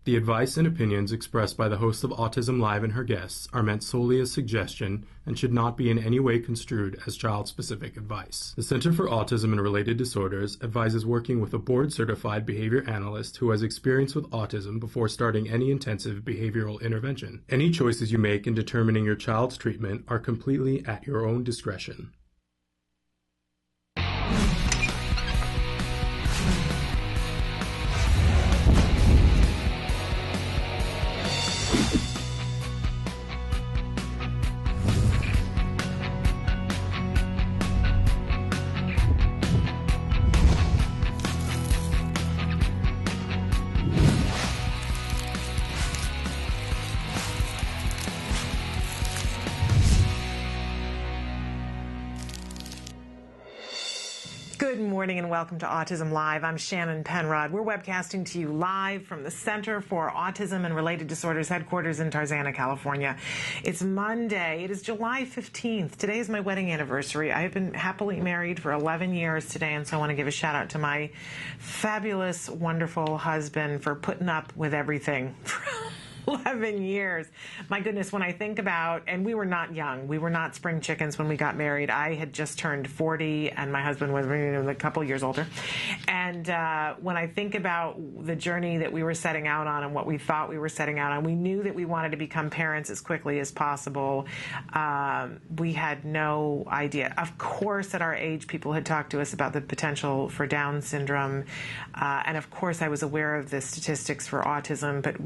The advice and opinions expressed by the host of Autism Live and her guests are meant solely as suggestion and should not be in any way construed as child-specific advice. The Center for Autism and Related Disorders advises working with a board-certified behavior analyst who has experience with autism before starting any intensive behavioral intervention. Any choices you make in determining your child's treatment are completely at your own discretion. Good morning and welcome to Autism Live. I'm Shannon Penrod. We're webcasting to you live from the Center for Autism and Related Disorders headquarters in Tarzana, California. It's Monday. It is July 15th. Today is my wedding anniversary. I have been happily married for 11 years today, and so I want to give a shout out to my fabulous, wonderful husband for putting up with everything. 11 years. My goodness, when I think about, and we were not young. We were not spring chickens when we got married. I had just turned 40 and my husband was a couple years older. And when I think about the journey that we were setting out on and what we thought we were setting out on, we knew that we wanted to become parents as quickly as possible. We had no idea. Of course, at our age, people had talked to us about the potential for Down syndrome. And of course, I was aware of the statistics for autism, but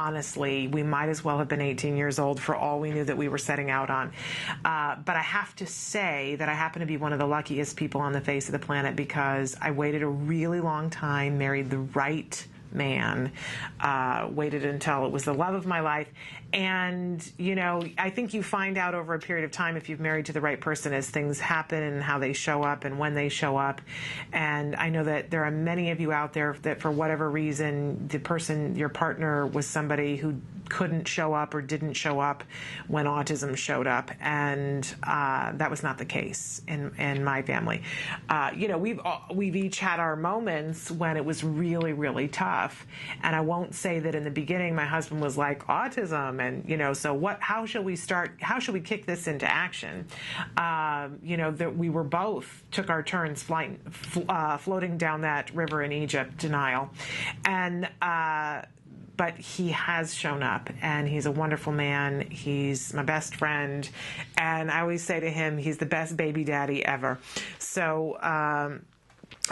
honestly, we might as well have been 18 years old for all we knew that we were setting out on. But I have to say that I happen to be one of the luckiest people on the face of the planet because I waited a really long time, married the right man, waited until it was the love of my life. And, you know, I think you find out over a period of time if you've married to the right person as things happen and how they show up and when they show up. And I know that there are many of you out there that for whatever reason, the person, your partner was somebody who couldn't show up or didn't show up when autism showed up. And that was not the case in my family. You know, we've each had our moments when it was really, really tough. And I won't say that in the beginning my husband was like, autism, and, you know, so how shall we start? How should we kick this into action? You know, that we were both took our turns floating down that river in Egypt, denial. And but he has shown up, and he's a wonderful man. He's my best friend, and I always say to him, he's the best baby daddy ever. So I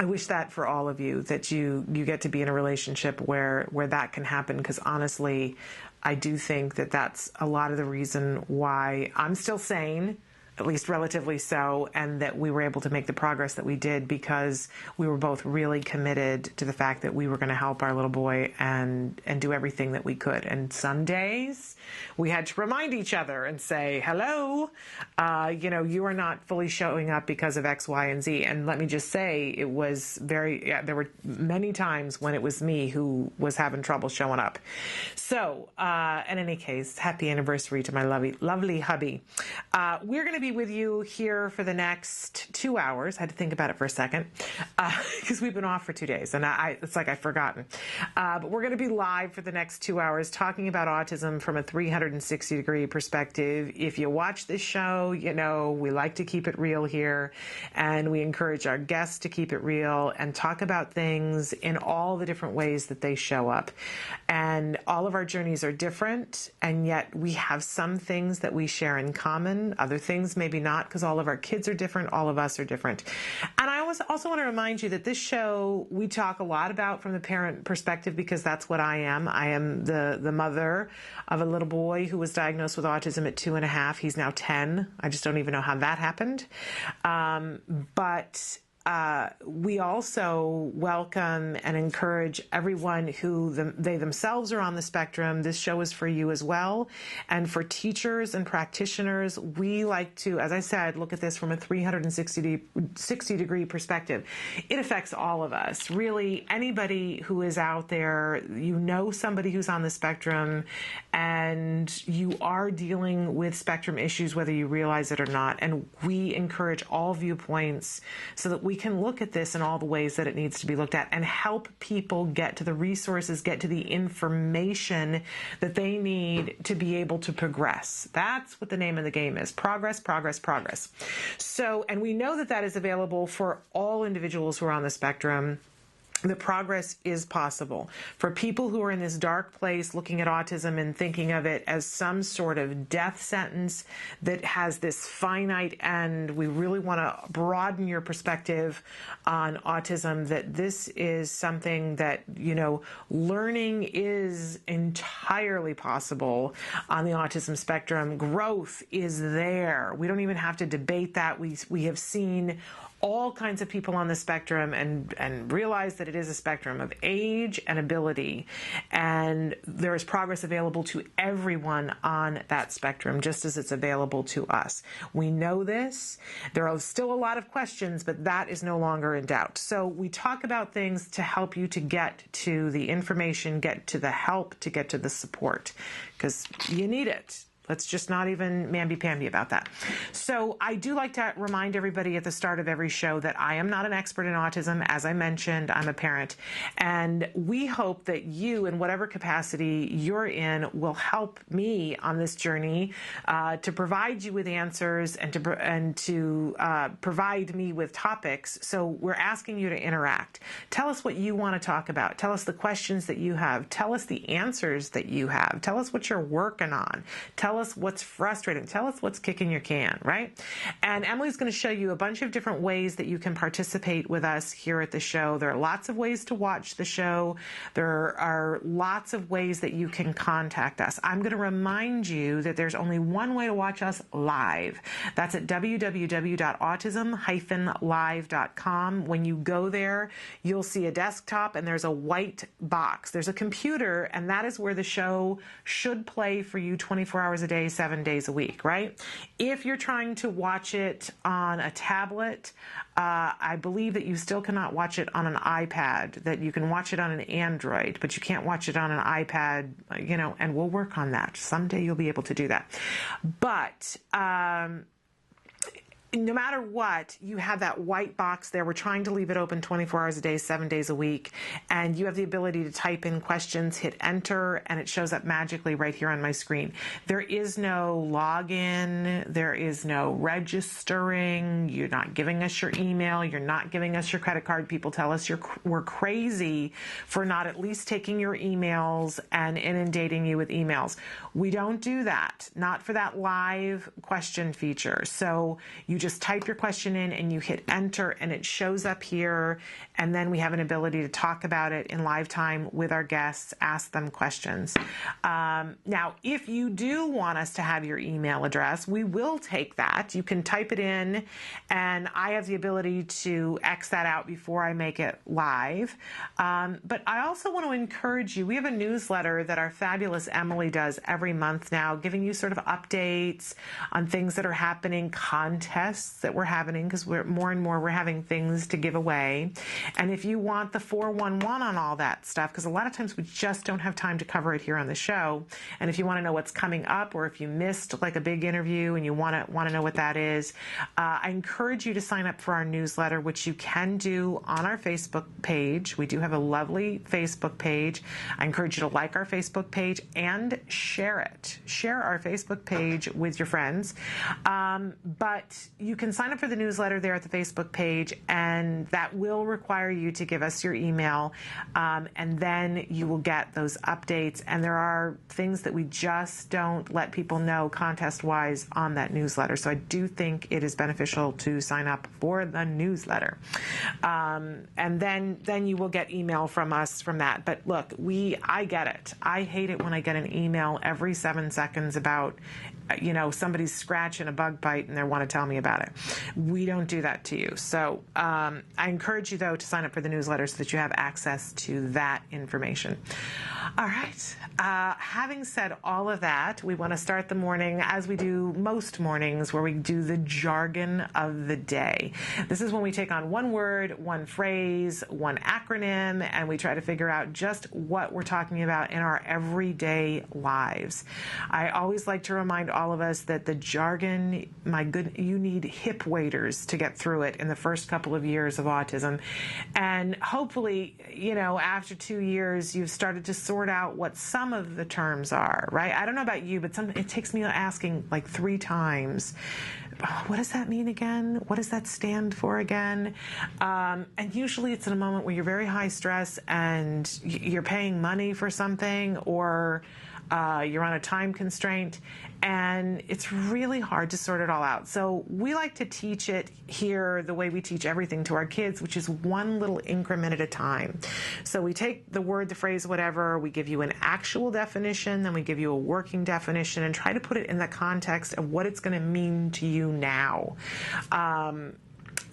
wish that for all of you, that you get to be in a relationship where that can happen, because honestly, I do think that that's a lot of the reason why I'm still sane, at least relatively so, and that we were able to make the progress that we did because we were both really committed to the fact that we were going to help our little boy and do everything that we could. And some days we had to remind each other and say, hello, you know, you are not fully showing up because of X, Y, and Z. And let me just say, it was there were many times when it was me who was having trouble showing up. So in any case, happy anniversary to my lovely hubby. We're going to be with you here for the next 2 hours. I had to think about it for a second because we've been off for 2 days and it's like I've forgotten. But we're going to be live for the next 2 hours talking about autism from a 360-degree perspective. If you watch this show, you know we like to keep it real here, and we encourage our guests to keep it real and talk about things in all the different ways that they show up. And all of our journeys are different, and yet we have some things that we share in common, other things maybe not, because all of our kids are different, all of us are different. And I also want to remind you that this show we talk a lot about from the parent perspective, because that's what I am. I am the mother of a little boy who was diagnosed with autism at 2.5. He's now 10. I just don't even know how that happened. But we also welcome and encourage everyone who they themselves are on the spectrum. This show is for you as well. And for teachers and practitioners, we like to, as I said, look at this from a 360-degree perspective. It affects all of us. Really, anybody who is out there, you know somebody who's on the spectrum, and you are dealing with spectrum issues, whether you realize it or not. And we encourage all viewpoints so that we can look at this in all the ways that it needs to be looked at and help people get to the resources, get to the information that they need to be able to progress. That's what the name of the game is. Progress, progress, progress. So, and we know that that is available for all individuals who are on the spectrum. The progress is possible. For people who are in this dark place looking at autism and thinking of it as some sort of death sentence that has this finite end, we really want to broaden your perspective on autism, that this is something that, learning is entirely possible on the autism spectrum. Growth is there. We don't even have to debate that. We have seen all kinds of people on the spectrum and realize that it is a spectrum of age and ability, and there is progress available to everyone on that spectrum, just as it's available to us. We know this. There are still a lot of questions, but that is no longer in doubt. So we talk about things to help you to get to the information, get to the help, to get to the support, because you need it. Let's just not even mamby-pamby about that. So I do like to remind everybody at the start of every show that I am not an expert in autism. As I mentioned, I'm a parent. And we hope that you, in whatever capacity you're in, will help me on this journey to provide you with answers and to provide me with topics. So we're asking you to interact. Tell us what you want to talk about. Tell us the questions that you have. Tell us the answers that you have. Tell us what you're working on. Tell us what's frustrating. Tell us what's kicking your can, right? And Emily's going to show you a bunch of different ways that you can participate with us here at the show. There are lots of ways to watch the show. There are lots of ways that you can contact us. I'm going to remind you that there's only one way to watch us live. That's at www.autism-live.com. When you go there, you'll see a desktop and there's a white box. There's a computer, and that is where the show should play for you 24 hours a day, 7 days a week, right? If you're trying to watch it on a tablet, I believe that you still cannot watch it on an iPad, that you can watch it on an Android, but you can't watch it on an iPad, and we'll work on that. Someday you'll be able to do that. But no matter what, you have that white box there. We're trying to leave it open 24 hours a day, 7 days a week. And you have the ability to type in questions, hit enter, and it shows up magically right here on my screen. There is no login. There is no registering. You're not giving us your email. You're not giving us your credit card. People tell us we're crazy for not at least taking your emails and inundating you with emails. We don't do that. Not for that live question feature. So you just type your question in and you hit enter and it shows up here, and then we have an ability to talk about it in live time with our guests, ask them questions. Now, if you do want us to have your email address, we will take that. You can type it in, and I have the ability to X that out before I make it live. But I also want to encourage you. We have a newsletter that our fabulous Emily does every month now, giving you sort of updates on things that are happening, contests that we're having, because we're having things to give away. And if you want the 411 on all that stuff, because a lot of times we just don't have time to cover it here on the show. And if you want to know what's coming up, or if you missed like a big interview and you want to know what that is, I encourage you to sign up for our newsletter, which you can do on our Facebook page. We do have a lovely Facebook page. I encourage you to like our Facebook page and share it. Share our Facebook page with your friends. But you can sign up for the newsletter there at the Facebook page, and that will require you to give us your email, and then you will get those updates. And there are things that we just don't let people know contest-wise on that newsletter. So I do think it is beneficial to sign up for the newsletter. And then you will get email from us from that. But look, I get it. I hate it when I get an email every 7 seconds about somebody's scratching a bug bite and they want to tell me about it. We don't do that to you. So I encourage you, though, to sign up for the newsletter so that you have access to that information. All right. Having said all of that, we want to start the morning as we do most mornings, where we do the jargon of the day. This is when we take on one word, one phrase, one acronym, and we try to figure out just what we're talking about in our everyday lives. I always like to remind all of us that the jargon, you need hip waders to get through it in the first couple of years of autism. And hopefully, after 2 years, you've started to sort out what some of the terms are, right? I don't know about you, but it takes me asking like 3 times, what does that mean again? What does that stand for again? And usually it's in a moment where you're very high stress and you're paying money for something, or you're on a time constraint, and it's really hard to sort it all out. So we like to teach it here the way we teach everything to our kids, which is one little increment at a time. So we take the word, the phrase, whatever, we give you an actual definition, then we give you a working definition, and try to put it in the context of what it's going to mean to you now.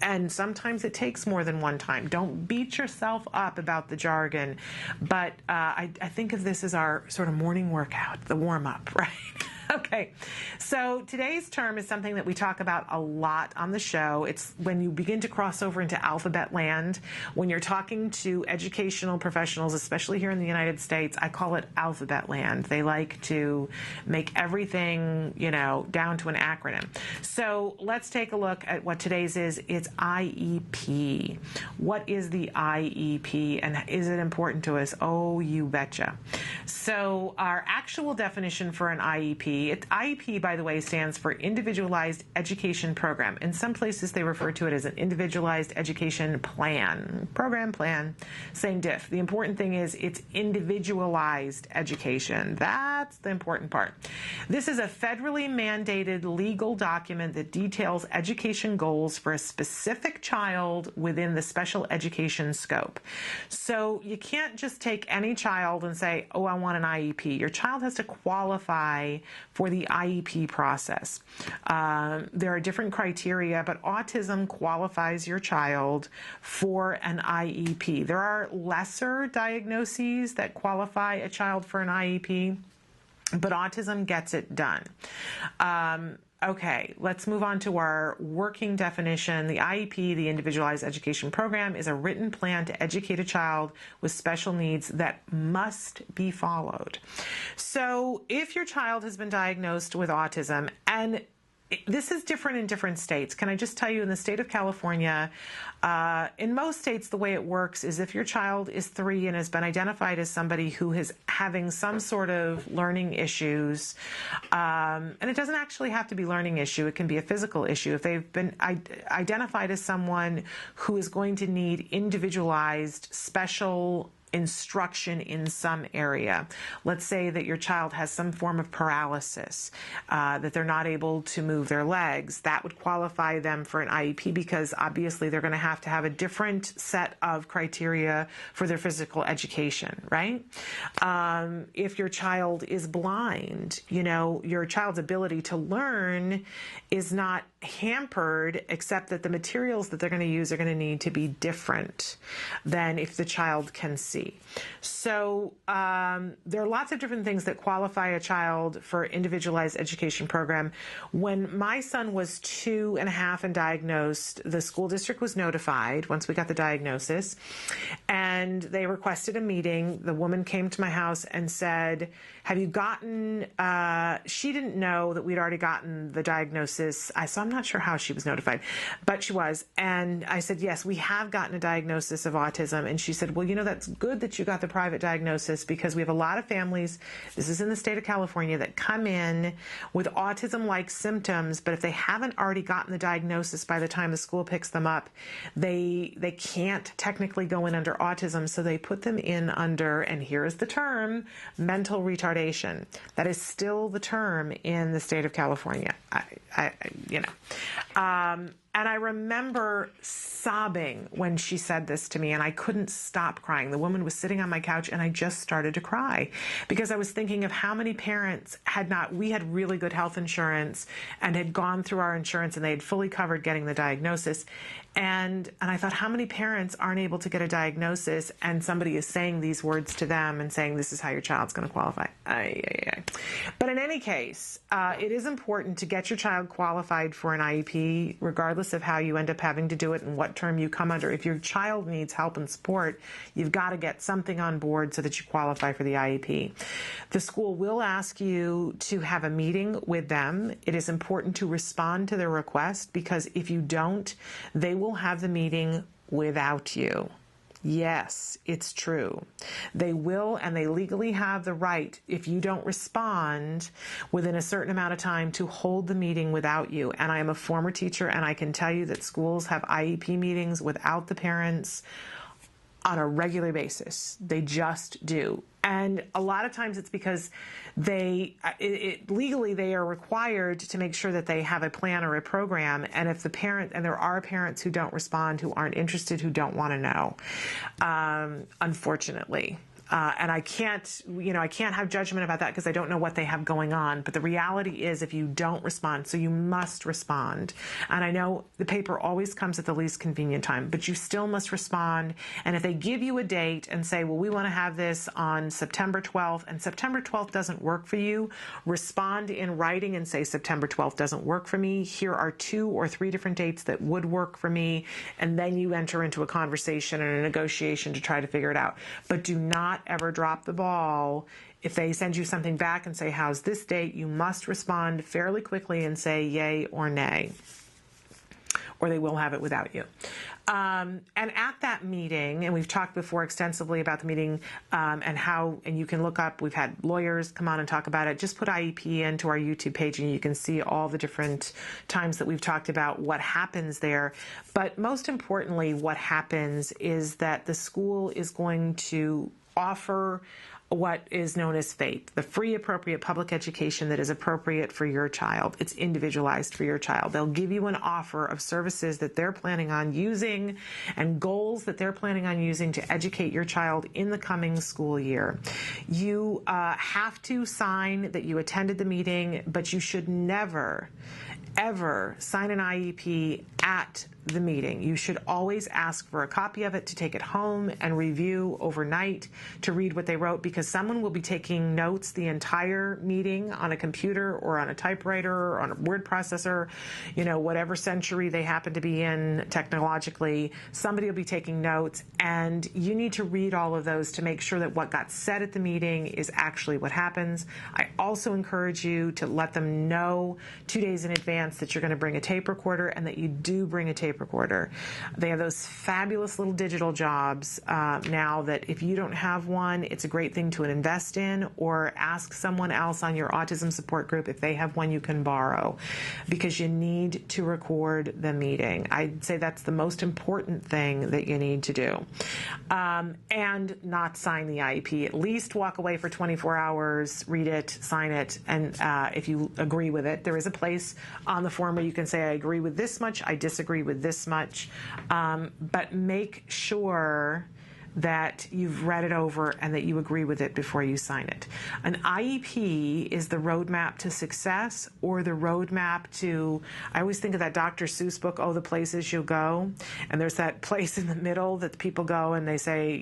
And sometimes it takes more than one time. Don't beat yourself up about the jargon. But I think of this as our sort of morning workout, the warm-up, right? Okay, so today's term is something that we talk about a lot on the show. It's when you begin to cross over into alphabet land. When you're talking to educational professionals, especially here in the United States, I call it alphabet land. They like to make everything, down to an acronym. So let's take a look at what today's is. It's IEP. What is the IEP, and is it important to us? Oh, you betcha. So our actual definition for an IEP, IEP, by the way, stands for Individualized Education Program. In some places, they refer to it as an Individualized Education Plan. Program, plan, same diff. The important thing is it's individualized education. That's the important part. This is a federally mandated legal document that details education goals for a specific child within the special education scope. So you can't just take any child and say, oh, I want an IEP. Your child has to qualify for the IEP process. There are different criteria, but autism qualifies your child for an IEP. There are lesser diagnoses that qualify a child for an IEP, but autism gets it done. Okay, let's move on to our working definition. The IEP, the Individualized Education Program, is a written plan to educate a child with special needs that must be followed. So if your child has been diagnosed with autism, and this is different in different states. Can I just tell you, in the state of California, in most states, the way it works is if your child is 3 and has been identified as somebody who is having some sort of learning issues, and it doesn't actually have to be learning issue, it can be a physical issue. If they've been identified as someone who is going to need individualized, special instruction in some area. Let's say that your child has some form of paralysis, that they're not able to move their legs. That would qualify them for an IEP, because obviously they're going to have a different set of criteria for their physical education, right? If your child is blind, your child's ability to learn is not hampered, except that the materials that they're going to use are going to need to be different than if the child can see. So there are lots of different things that qualify a child for individualized education program. When my son was 2.5 and diagnosed, the school district was notified once we got the diagnosis, and they requested a meeting. The woman came to my house and said, have you gotten, she didn't know that we'd already gotten the diagnosis. So I'm not sure how she was notified, but she was. And I said, yes, we have gotten a diagnosis of autism. And she said, well, that's good that you got the private diagnosis, because we have a lot of families, this is in the state of California, that come in with autism-like symptoms, but if they haven't already gotten the diagnosis by the time the school picks them up, they can't technically go in under autism, so they put them in under, and here is the term, mental retardation. That is still the term in the state of California. And I remember sobbing when she said this to me, and I couldn't stop crying. The woman was sitting on my couch, and I just started to cry because I was thinking of how many parents we had really good health insurance and had gone through our insurance, and they had fully covered getting the diagnosis. And I thought, how many parents aren't able to get a diagnosis, and somebody is saying these words to them and saying, this is how your child's going to qualify. But in any case, it is important to get your child qualified for an IEP, regardless of how you end up having to do it and what term you come under. If your child needs help and support, you've got to get something on board so that you qualify for the IEP. The school will ask you to have a meeting with them. It is important to respond to their request, because if you don't, they will have the meeting without you. Yes, it's true. They will, and they legally have the right, if you don't respond within a certain amount of time, to hold the meeting without you. And I am a former teacher, and I can tell you that schools have IEP meetings without the parents on a regular basis. They just do. And a lot of times it's because legally they are required to make sure that they have a plan or a program. And if the parent, and there are parents who don't respond, who aren't interested, who don't want to know, unfortunately. And I can't have judgment about that because I don't know what they have going on. But the reality is, if you don't respond, so you must respond. And I know the paper always comes at the least convenient time, but you still must respond. And if they give you a date and say, well, we want to have this on September 12th, and September 12th doesn't work for you, respond in writing and say, September 12th doesn't work for me. Here are 2 or 3 different dates that would work for me. And then you enter into a conversation and a negotiation to try to figure it out. But do not ever drop the ball. If they send you something back and say, how's this date? You must respond fairly quickly and say yay or nay, or they will have it without you. And at that meeting, and we've talked before extensively about the meeting, and you can look up, we've had lawyers come on and talk about it. Just put IEP into our YouTube page and you can see all the different times that we've talked about what happens there. But most importantly, what happens is that the school is going to offer what is known as FAPE, the free appropriate public education that is appropriate for your child. It's individualized for your child. They'll give you an offer of services that they're planning on using and goals that they're planning on using to educate your child in the coming school year. You have to sign that you attended the meeting, but you should never, ever sign an IEP at the meeting. You should always ask for a copy of it to take it home and review overnight to read what they wrote, because someone will be taking notes the entire meeting on a computer or on a typewriter or on a word processor, whatever century they happen to be in technologically. Somebody will be taking notes, and you need to read all of those to make sure that what got said at the meeting is actually what happens. I also encourage you to let them know 2 days in advance that you're going to bring a tape recorder, and that you do bring a tape recorder. They have those fabulous little digital jobs now that if you don't have one, it's a great thing to invest in, or ask someone else on your autism support group if they have one you can borrow, because you need to record the I'd say that's the most important thing that you need to do. And not sign the IEP. At least walk away for 24 hours, read it, sign it, and if you agree with it, there is a place on the form where you can say, I agree with this much, I disagree with this much, but make sure that you've read it over and that you agree with it before you sign it. An IEP is the roadmap to success, or the roadmap to, I always think of that Dr. Seuss book, Oh, the Places You'll Go. And there's that place in the middle that people go and they say,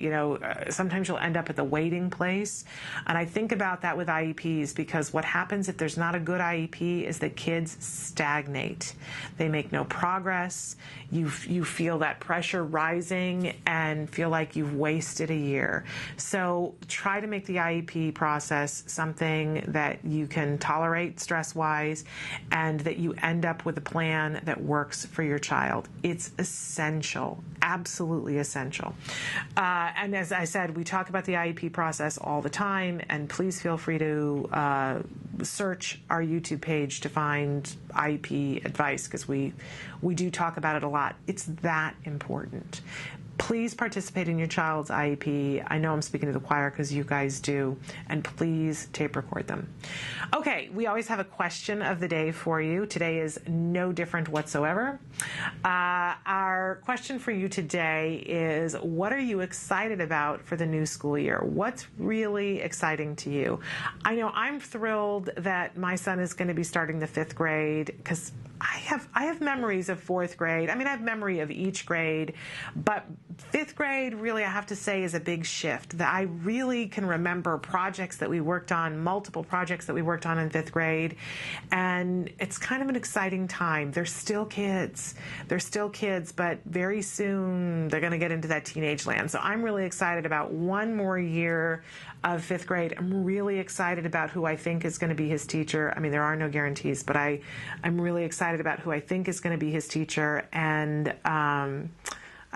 sometimes you'll end up at the waiting place. And I think about that with IEPs, because what happens if there's not a good IEP is that kids stagnate. They make no progress. You feel that pressure rising and feel like you've wasted a year. So try to make the IEP process something that you can tolerate stress-wise, and that you end up with a plan that works for your child. It's essential, absolutely essential. And as I said, we talk about the IEP process all the time, and please feel free to search our YouTube page to find IEP advice, because we do talk about it a lot. It's that important. Please participate in your child's child's IEP. I know I'm speaking to the choir because you guys do, and please tape record them. Okay, we always have a question of the day for you. Today is no different whatsoever. Our question for you today is, what are you excited about for the new school year? What's really exciting to you? I know I'm thrilled that my son is going to be starting the 5th grade because I have memories of 4th grade. I mean, I have memory of each grade, but 5th grade, really, I have to say, is a big shift. That I really can remember projects that we worked on, multiple projects that we worked on in 5th grade, and it's kind of an exciting time. They're still kids. They're still kids, but very soon they're going to get into that teenage land. So I'm really excited about one more year of 5th grade. I'm really excited about who I think is going to be his teacher. I mean, there are no guarantees, but I'm really excited about who I think is going to be his teacher, and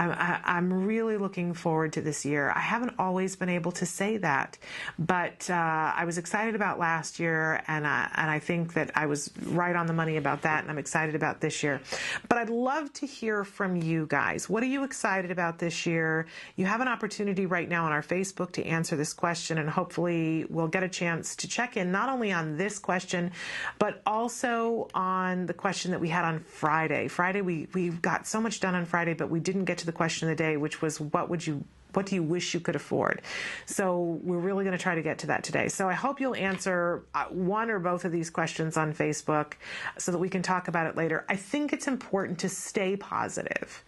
I'm really looking forward to this year. I haven't always been able to say that, but I was excited about last year, and I think that I was right on the money about that, and I'm excited about this year. But I'd love to hear from you guys. What are you excited about this year? You have an opportunity right now on our Facebook to answer this question, and hopefully we'll get a chance to check in not only on this question, but also on the question that we had on Friday. Friday, we got so much done on Friday, but we didn't get to the question of the day, which was, what do you wish you could afford? So we're really going to try to get to that today. So I hope you'll answer one or both of these questions on Facebook so that we can talk about it later. I think it's important to stay positive.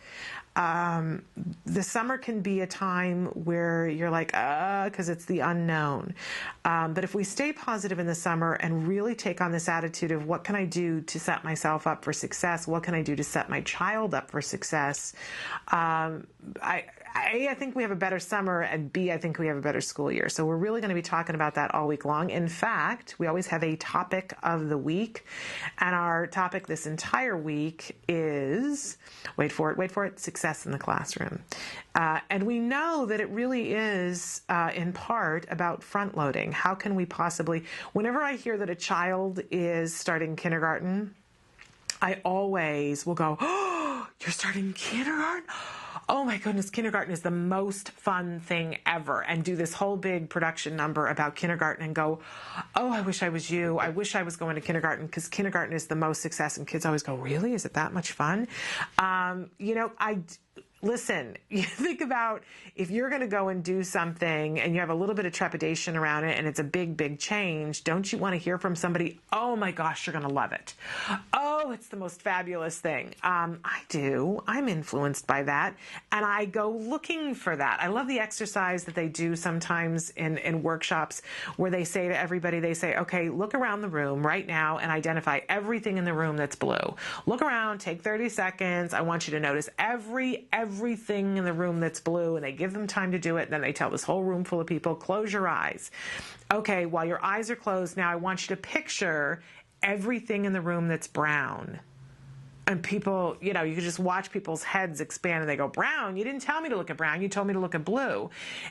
The summer can be a time where you're like, because it's the unknown. But if we stay positive in the summer and really take on this attitude of what can I do to set myself up for success? What can I do to set my child up for success? I think we have a better summer, and B, I think we have a better school year. So we're really going to be talking about that all week long. In fact, we always have a topic of the week, and our topic this entire week is, wait for it, success in the classroom. And we know that it really is, in part, about front loading. How can we possibly, whenever I hear that a child is starting kindergarten, I always will go, oh, you're starting kindergarten? Oh my goodness, kindergarten is the most fun thing ever, and do this whole big production number about kindergarten and go, oh, I wish I was you. I wish I was going to kindergarten, because kindergarten is the most success. And kids always go, really? Is it that much fun? Listen, you think about if you're going to go and do something and you have a little bit of trepidation around it and it's a big, big change, don't you want to hear from somebody, oh my gosh, you're going to love it. Oh, it's the most fabulous thing. I do. I'm influenced by that. And I go looking for that. I love the exercise that they do sometimes in workshops where they say to everybody, they say, okay, look around the room right now and identify everything in the room that's blue. Look around, take 30 seconds. I want you to notice everything in the room that's blue, and they give them time to do it. And then they tell this whole room full of people, close your eyes. Okay, while your eyes are closed now, I want you to picture everything in the room that's brown. And people, you can just watch people's heads expand, and they go, brown? You didn't tell me to look at brown. You told me to look at blue.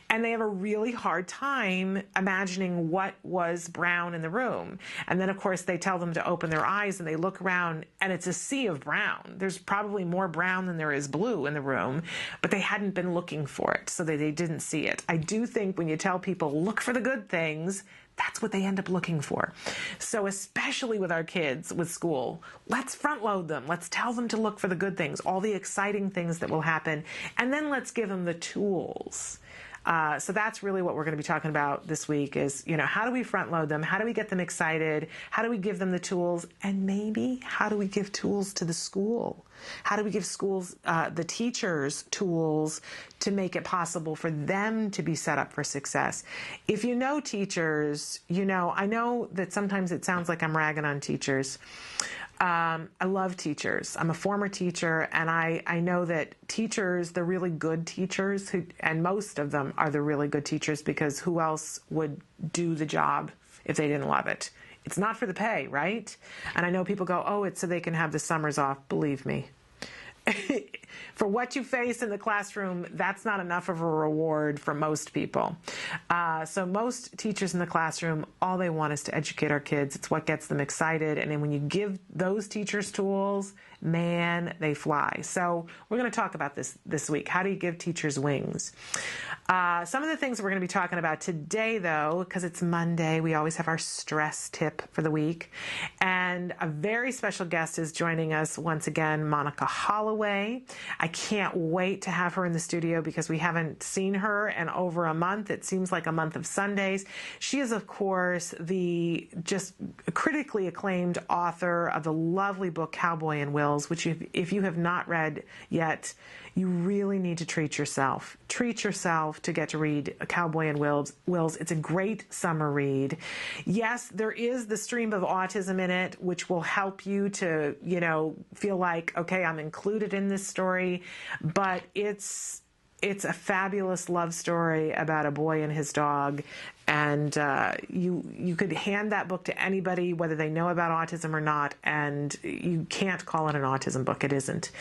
And they have a really hard time imagining what was brown in the room. And then, of course, they tell them to open their eyes, and they look around, and it's a sea of brown. There's probably more brown than there is blue in the room, but they hadn't been looking for it, so they didn't see it. I do think when you tell people, look for the good things, that's what they end up looking for. So especially with our kids, with school, let's front load them. Let's tell them to look for the good things, all the exciting things that will happen, and then let's give them the tools. So that's really what we're going to be talking about this week is, how do we front load them? How do we get them excited? How do we give them the tools? And maybe how do we give tools to the school? How do we give schools, the teachers, tools to make it possible for them to be set up for success? If you know teachers, I know that sometimes it sounds like I'm ragging on teachers. I love teachers. I'm a former teacher, and I know that teachers, the really good teachers, and most of them are the really good teachers, because who else would do the job if they didn't love it? It's not for the pay, right? And I know people go, oh, it's so they can have the summers off. Believe me. For what you face in the classroom, that's not enough of a reward for most people. So most teachers in the classroom, all they want is to educate our kids. It's what gets them excited. And then when you give those teachers tools, man, they fly. So we're going to talk about this week. How do you give teachers wings? Some of the things we're going to be talking about today, though, because it's Monday, we always have our stress tip for the week. And a very special guest is joining us once again, Monica Holloway. I can't wait to have her in the studio because we haven't seen her in over a month. It seems like a month of Sundays. She is, of course, the just critically acclaimed author of the lovely book Cowboy and Wills, which if you have not read yet, you really need to treat yourself. Treat yourself to get to read Cowboy and Wills. It's a great summer read. Yes, there is the stream of autism in it, which will help you to, feel like, okay, I'm included in this story. But it's a fabulous love story about a boy and his dog. And you could hand that book to anybody, whether they know about autism or not, and you can't call it an autism book. It isn't.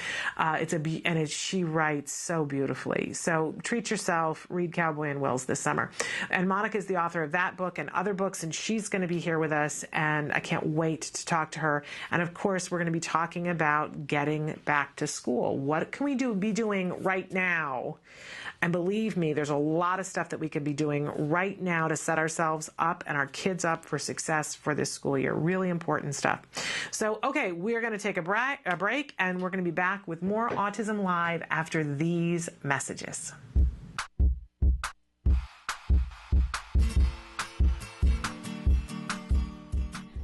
She writes so beautifully. So treat yourself. Read Cowboy and Wills this summer. And Monica is the author of that book and other books, and she's going to be here with us. And I can't wait to talk to her. And of course, we're going to be talking about getting back to school. What can we be doing right now? And believe me, there's a lot of stuff that we could be doing right now to set ourselves up and our kids up for success for this school year. Really important stuff. So, okay, we're going to take a break, and we're going to be back with more Autism Live after these messages.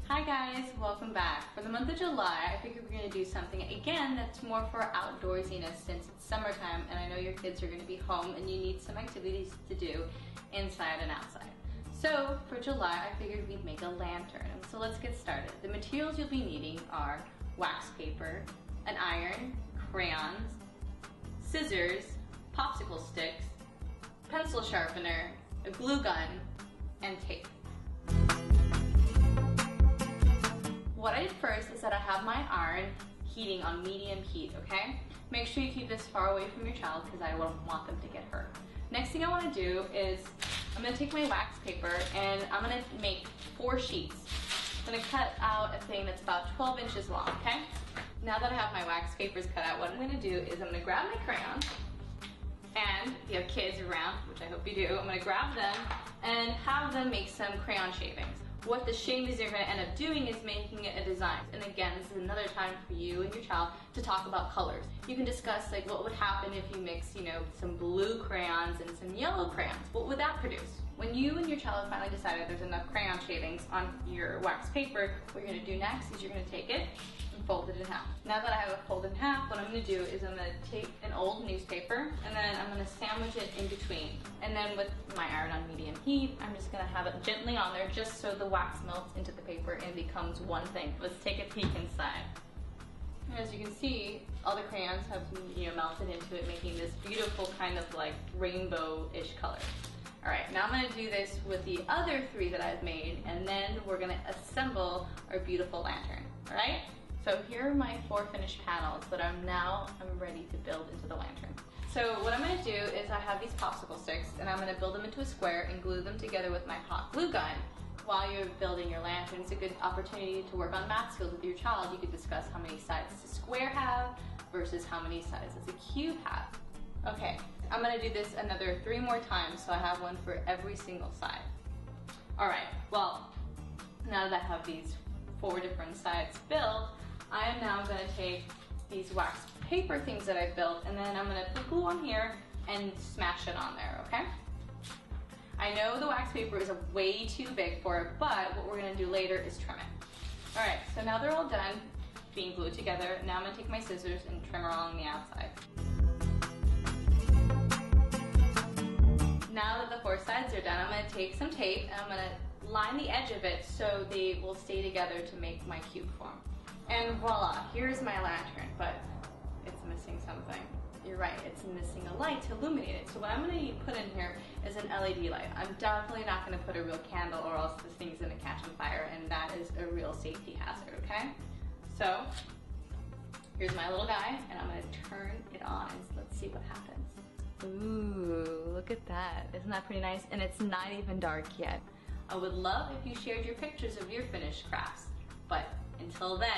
Hi guys, welcome back. For the month of July, I figured we're going to do something again that's more for outdoorsiness since it's summertime and I know your kids are going to be home and you need some activities to do inside and outside. So for July, I figured we'd make a lantern. So let's get started. The materials you'll be needing are wax paper, an iron, crayons, scissors, popsicle sticks, pencil sharpener, a glue gun, and tape. What I did first is that I have my iron heating on medium heat, okay? Make sure you keep this far away from your child because I won't want them to get hurt. Next thing I want to do is I'm going to take my wax paper and I'm going to make 4 sheets. I'm going to cut out a thing that's about 12 inches long, okay? Now that I have my wax papers cut out, what I'm going to do is I'm going to grab my crayon, and if you have kids around, which I hope you do, I'm going to grab them and have them make some crayon shavings. What the shavings are going to end up doing is making it a design. And again, this is another time for you and your child to talk about colors. You can discuss like what would happen if you mix, some blue crayons and some yellow crayons. What would that produce? When you and your child have finally decided there's enough crayon shavings on your wax paper, what you're going to do next is you're going to take it and fold it in half. Now that I have it folded in half, what I'm going to do is I'm going to take an old newspaper and then I'm going to sandwich it in between. And then with my iron on medium heat, I'm just going to have it gently on there just so the wax melts into the paper and becomes one thing. Let's take a peek inside. As you can see, all the crayons have melted into it, making this beautiful kind of like rainbow-ish color. All right, now I'm going to do this with the other 3 that I've made, and then we're going to assemble our beautiful lantern. All right? So here are my 4 finished panels that I'm ready to build into the lantern. So what I'm going to do is I have these popsicle sticks, and I'm going to build them into a square and glue them together with my hot glue gun. While you're building your lantern, it's a good opportunity to work on math skills with your child. You could discuss how many sides does a square have versus how many sides does a cube have. Okay, I'm going to do this another 3 more times, so I have one for every single side. All right, well, now that I have these 4 different sides built, I am now going to take these wax paper things that I built, and then I'm going to put glue on here and smash it on there, okay? I know the wax paper is way too big for it, but what we're going to do later is trim it. All right, so now they're all done being glued together. Now I'm going to take my scissors and trim along the outside. Now that the 4 sides are done, I'm going to take some tape and I'm going to line the edge of it so they will stay together to make my cube form. And voila, here's my lantern, but it's missing something. You're right, it's missing a light to illuminate it. So what I'm going to put in here is an LED light. I'm definitely not going to put a real candle or else this thing's going to catch on fire, and that is a real safety hazard, okay? So here's my little guy, and I'm going to turn it on and let's see what happens. Ooh, look at that. Isn't that pretty nice? And it's not even dark yet. I would love if you shared your pictures of your finished crafts, but until then,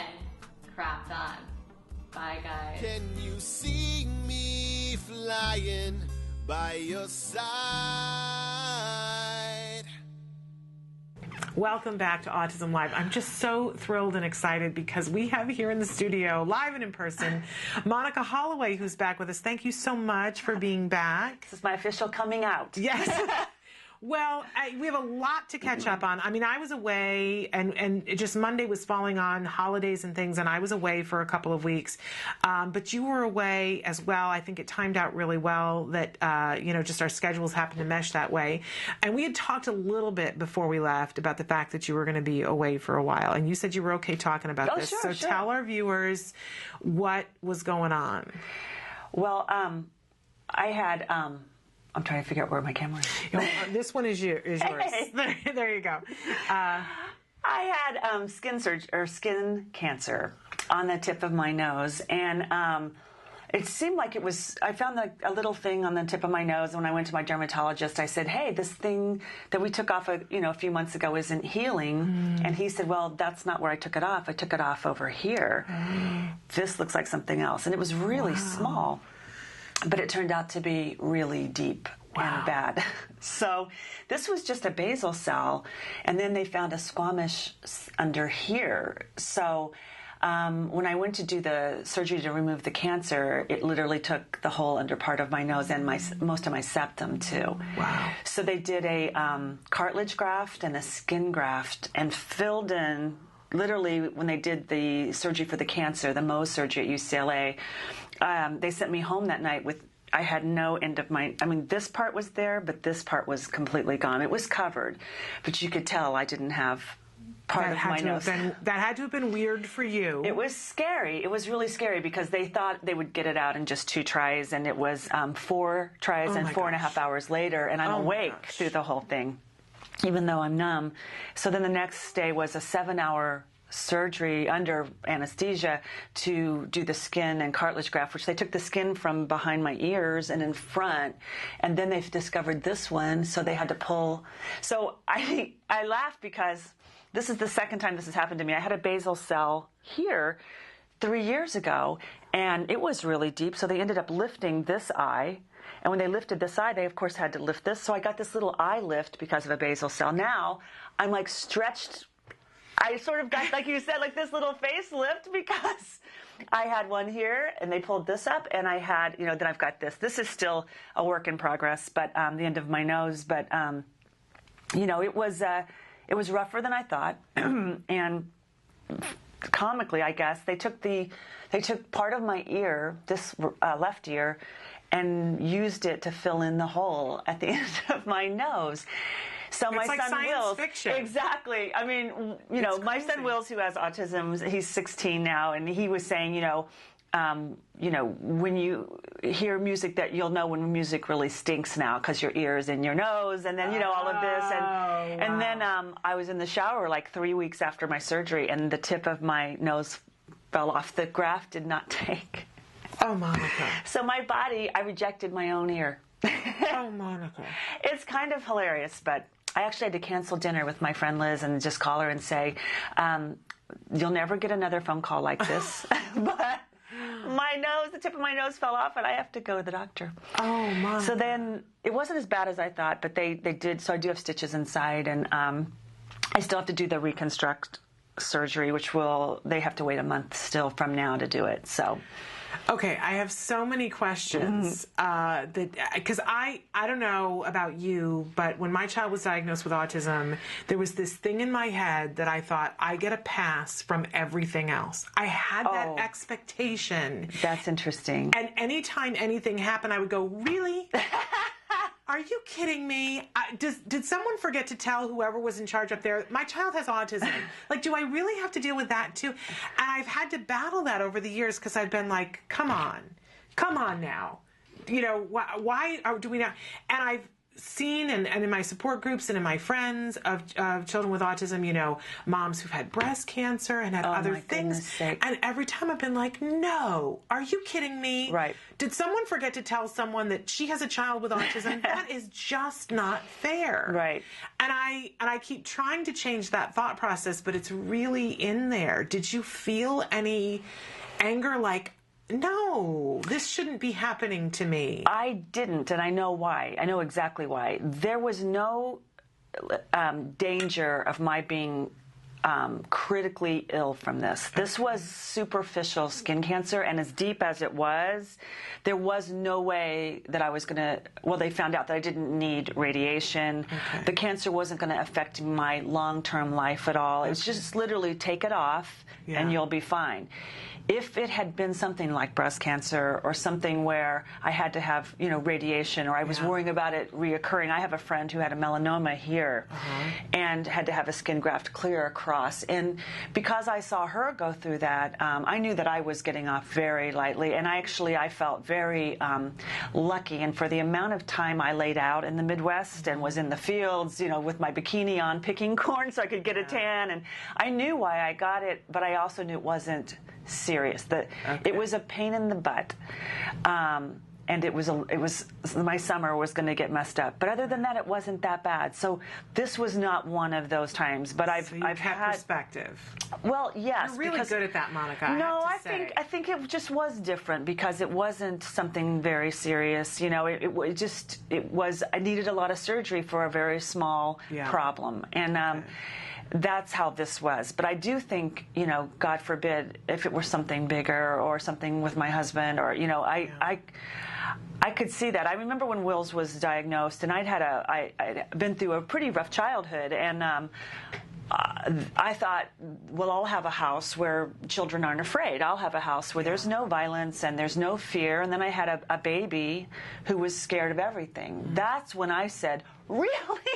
craft on. Bye, guys. Can you see me flying by your side? Welcome back to Autism Live. I'm just so thrilled and excited because we have here in the studio, live and in person, Monica Holloway, who's back with us. Thank you so much for being back. This is my official coming out. Yes. Well, we have a lot to catch up on. I mean, I was away, and it just Monday was falling on holidays and things, and I was away for a couple of weeks. But you were away as well. I think it timed out really well that, just our schedules happened to mesh that way. And we had talked a little bit before we left about the fact that you were going to be away for a while. And you said you were okay talking about this. Sure, so sure. Tell our viewers what was going on. Well, I had... I'm trying to figure out where my camera is. This one is yours. There you go. I had skin cancer on the tip of my nose, and it seemed like it was. I found a little thing on the tip of my nose. When I went to my dermatologist, I said, "Hey, this thing that we took off, a few months ago, isn't healing." And he said, "Well, that's not where I took it off. I took it off over here. This looks like something else," and it was really small. But it turned out to be really deep and bad. So this was just a basal cell, and then they found a squamish under here. So when I went to do the surgery to remove the cancer, it literally took the whole under part of my nose and most of my septum too. Wow. So they did a cartilage graft and a skin graft and filled in. Literally, when they did the surgery for the cancer, the Mohs surgery at UCLA, they sent me home that night with, I had no end of my, this part was there, but this part was completely gone. It was covered, but you could tell I didn't have part of my nose. That had to have been weird for you. It was scary. It was really scary because they thought they would get it out in just 2 tries, and it was 4 tries and 4.5 hours later, and I'm awake through the whole thing, even though I'm numb. So then the next day was a 7-hour surgery under anesthesia to do the skin and cartilage graft, which they took the skin from behind my ears and in front, and then they've discovered this one, so they had to pull. So I laugh because this is the second time this has happened to me. I had a basal cell here 3 years ago, and it was really deep, so they ended up lifting this eye. And when they lifted this eye, they, of course, had to lift this. So I got this little eye lift because of a basal cell. Now I'm like stretched. I sort of got, like you said, like this little facelift because I had one here and they pulled this up, and I had, then I've got this. This is still a work in progress, but the end of my nose. But, it was rougher than I thought. And comically, I guess, they took part of my ear, this left ear, and used it to fill in the hole at the end of my nose. So my son Wills, fiction. Exactly. My son Wills, who has autism, he's 16 now, and he was saying, when you hear music, that you'll know when music really stinks now because your ear is in your nose, and then all of this, and then I was in the shower like 3 weeks after my surgery, and the tip of my nose fell off. The graft did not take. Oh, Monica. So my body, I rejected my own ear. Oh, Monica. It's kind of hilarious, but I actually had to cancel dinner with my friend Liz and just call her and say, you'll never get another phone call like this. But the tip of my nose fell off, and I have to go to the doctor. Oh, Monica. So then it wasn't as bad as I thought, but they did. So I do have stitches inside, and I still have to do the reconstruct surgery, which they have to wait a month still from now to do it. So. Okay, I have so many questions because I don't know about you, but when my child was diagnosed with autism, there was this thing in my head that I thought, I get a pass from everything else. I had that expectation. That's interesting. And anytime anything happened, I would go, really? Are you kidding me? Did someone forget to tell whoever was in charge up there, my child has autism? Like, do I really have to deal with that too? And I've had to battle that over the years because I've been like, come on now. Why do we not? And I've seen and in my support groups and in my friends of children with autism, moms who've had breast cancer and had other things. And every time I've been like, no, are you kidding me? Right. Did someone forget to tell someone that she has a child with autism? That is just not fair. Right. And I keep trying to change that thought process, but it's really in there. Did you feel any anger like, no, this shouldn't be happening to me. I didn't, and I know why. I know exactly why. There was no danger of my being critically ill from this. This was superficial skin cancer, and as deep as it was, there was no way that I was going to, well, they found out that I didn't need radiation. Okay. The cancer wasn't going to affect my long-term life at all. It's just literally take it off and you'll be fine. If it had been something like breast cancer or something where I had to have, radiation, or I was worrying about it reoccurring. I have a friend who had a melanoma here and had to have a skin graft clear across. And because I saw her go through that, I knew that I was getting off very lightly. And I felt very lucky. And for the amount of time I laid out in the Midwest and was in the fields, with my bikini on, picking corn so I could get a tan. And I knew why I got it, but I also knew it wasn't serious. It was a pain in the butt, and it was my summer was going to get messed up. But other than that, it wasn't that bad. So this was not one of those times. But I've had perspective. Well, yes, you're really good at that, Monica. No, I think it just was different because it wasn't something very serious. It was. I needed a lot of surgery for a very small problem, and. That's how this was. But I do think, God forbid, if it were something bigger or something with my husband or, I could see that. I remember when Will's was diagnosed, and I'd been through a pretty rough childhood, and I thought, well, I'll have a house where children aren't afraid. I'll have a house where there's no violence and there's no fear. And then I had a baby who was scared of everything. That's when I said, really?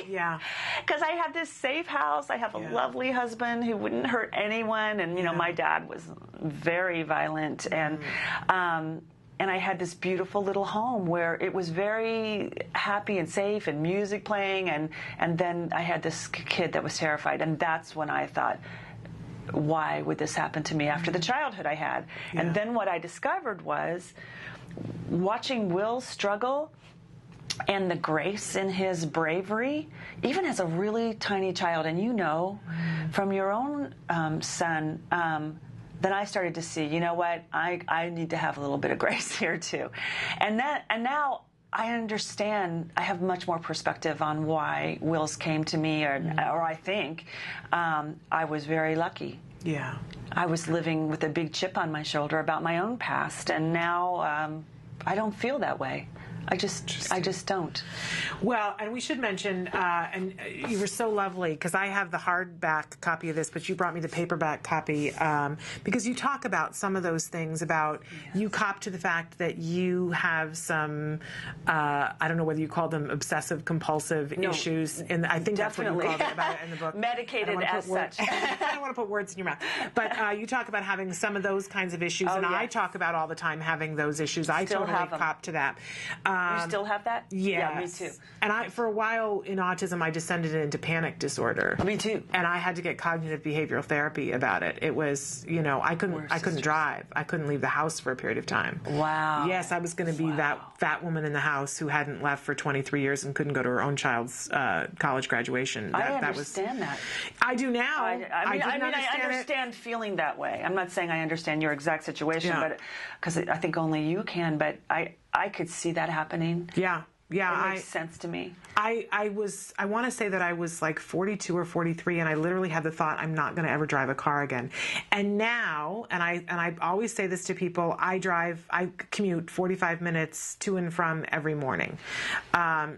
Yeah. Because I have this safe house. I have a lovely husband who wouldn't hurt anyone. And, my dad was very violent. And I had this beautiful little home where it was very happy and safe and music playing. And then I had this kid that was terrified. And that's when I thought, why would this happen to me after the childhood I had? Yeah. And then what I discovered was watching Will struggle and the grace in his bravery, even as a really tiny child. And from your own son, then I started to see, what, I need to have a little bit of grace here too. And now I understand, I have much more perspective on why Will's came to me, or I think I was very lucky. Yeah. I was living with a big chip on my shoulder about my own past, and now I don't feel that way. I just don't. Well, and we should mention, and you were so lovely, because I have the hardback copy of this, but you brought me the paperback copy, because you talk about some of those things about, you cop to the fact that you have some, I don't know whether you call them obsessive compulsive issues, and I think definitely. That's what you called it about it in the book. Medicated as such. I don't want to put words in your mouth. But you talk about having some of those kinds of issues, and I talk about all the time having those issues. I totally cop to that. You still have that? Yes. Yeah, me too. And for a while in autism, I descended into panic disorder. Me too. And I had to get cognitive behavioral therapy about it. It was, I couldn't drive. I couldn't leave the house for a period of time. Wow. Yes, I was going to be that fat woman in the house who hadn't left for 23 years and couldn't go to her own child's college graduation. I understand that. I do now. I understand feeling that way. I'm not saying I understand your exact situation, but because I think only you can. But I could see that happening. Yeah. Yeah, it makes sense to me. I want to say that I was like 42 or 43, and I literally had the thought, I'm not going to ever drive a car again. And now, and I always say this to people, I commute 45 minutes to and from every morning.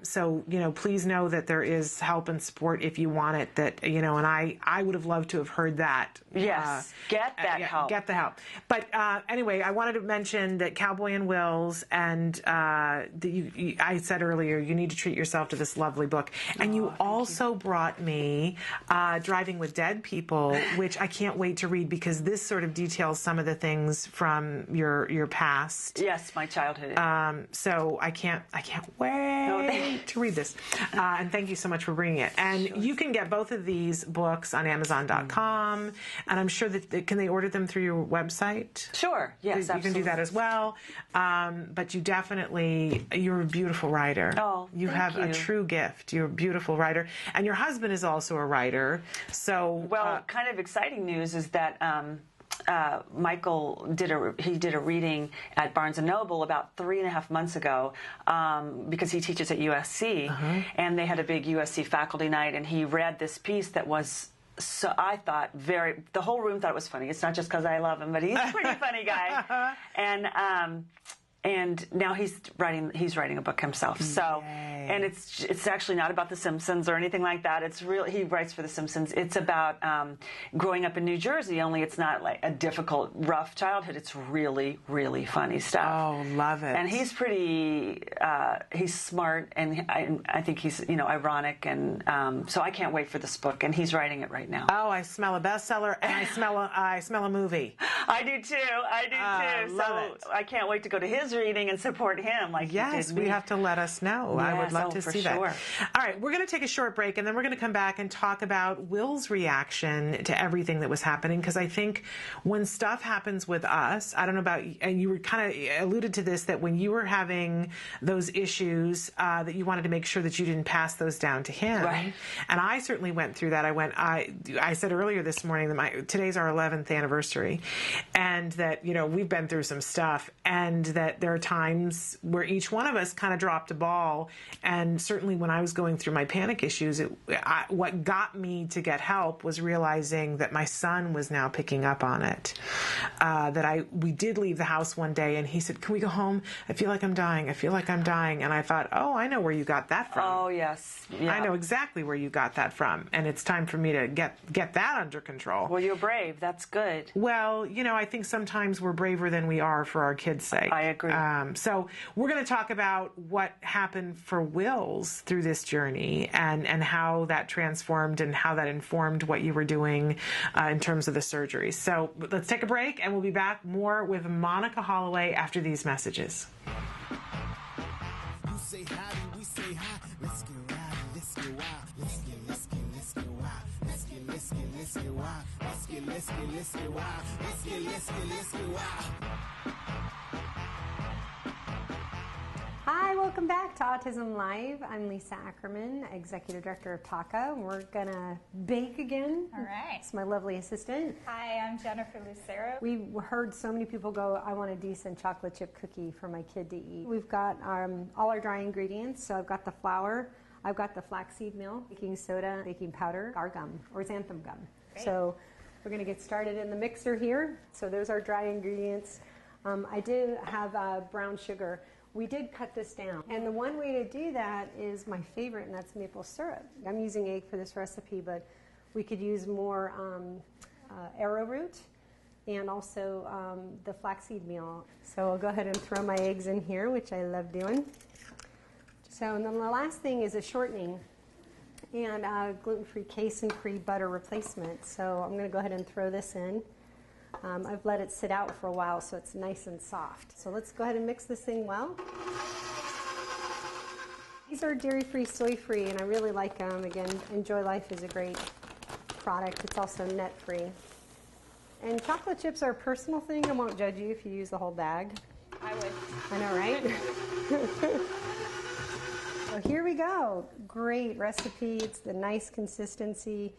So, please know that there is help and support if you want it, and I would have loved to have heard that. Yes, get that help. Get the help. But anyway, I wanted to mention that Cowboy and Wills, and I said earlier, you need to treat yourself to this lovely book. And you also brought me Driving with Dead People, which I can't wait to read, because this sort of details some of the things from your past. Yes, my childhood. So I can't wait to read this. And thank you so much for bringing it. And you can get both of these books on Amazon.com, and I'm sure that can they order them through your website? Sure. Yes, you can do that as well. But you're a beautiful writer. Oh, you have a true gift. You're a beautiful writer, and your husband is also a writer. So, kind of exciting news is that Michael did a reading at Barnes & Noble about 3.5 months ago because he teaches at USC, and they had a big USC faculty night, and he read this piece that was, so I thought the whole room thought it was funny. It's not just because I love him, but he's a pretty funny guy. And now he's writing a book himself. So, and it's actually not about The Simpsons or anything like that. It's real. He writes for The Simpsons. It's about growing up in New Jersey. Only it's not like a difficult, rough childhood. It's really, really funny stuff. Oh, love it. And he's pretty. He's smart, and I think he's ironic, and so I can't wait for this book. And he's writing it right now. Oh, I smell a bestseller, and I smell a movie. I do too. Love it. I can't wait to go to his reading and support him. Yes, we have to let us know. Yes, I would love to see that. Sure. All right, we're going to take a short break, and then we're going to come back and talk about Will's reaction to everything that was happening, because I think when stuff happens with us, I don't know about you, and you were kind of alluded to this, that when you were having those issues, that you wanted to make sure that you didn't pass those down to him. Right. And I certainly went through that. I said earlier this morning that today's our 11th anniversary, and that we've been through some stuff, and that there are times where each one of us kind of dropped a ball. And certainly when I was going through my panic issues, what got me to get help was realizing that my son was now picking up on it. We did leave the house one day, and he said, "Can we go home? I feel like I'm dying. I feel like I'm dying." And I thought, oh, I know where you got that from. Oh, yes. Yeah. I know exactly where you got that from. And it's time for me to get that under control. Well, you're brave. That's good. Well, I think sometimes we're braver than we are for our kids' sake. I agree. So we're going to talk about what happened for Will's through this journey, and how that transformed and how that informed what you were doing in terms of the surgeries. So let's take a break, and we'll be back more with Monica Holloway after these messages. You say hi, we say hi. Let's get wild, let's get wild. Let's get wild. Let's get wild. Let's get wild. Hi, welcome back to Autism Live. I'm Lisa Ackerman, Executive Director of TACA. We're gonna bake again. All right. It's my lovely assistant. Hi, I'm Jennifer Lucero. We've heard so many people go, I want a decent chocolate chip cookie for my kid to eat. We've got all our dry ingredients. So I've got the flour, I've got the flaxseed meal, baking soda, baking powder, our gum, or xanthan gum. Great. So we're gonna get started in the mixer here. So those are dry ingredients. I do have brown sugar. We did cut this down. And the one way to do that is my favorite, and that's maple syrup. I'm using egg for this recipe, but we could use more arrowroot and also the flaxseed meal. So I'll go ahead and throw my eggs in here, which I love doing. So, and then the last thing is a shortening and gluten-free casein-free butter replacement. So I'm going to go ahead and throw this in. I've let it sit out for a while so it's nice and soft. So let's go ahead and mix this thing well. These are dairy-free, soy-free, and I really like them. Again, Enjoy Life is a great product. It's also net-free. And chocolate chips are a personal thing. I won't judge you if you use the whole bag. I would. I know, right? So here we go. Great recipe. It's the nice consistency.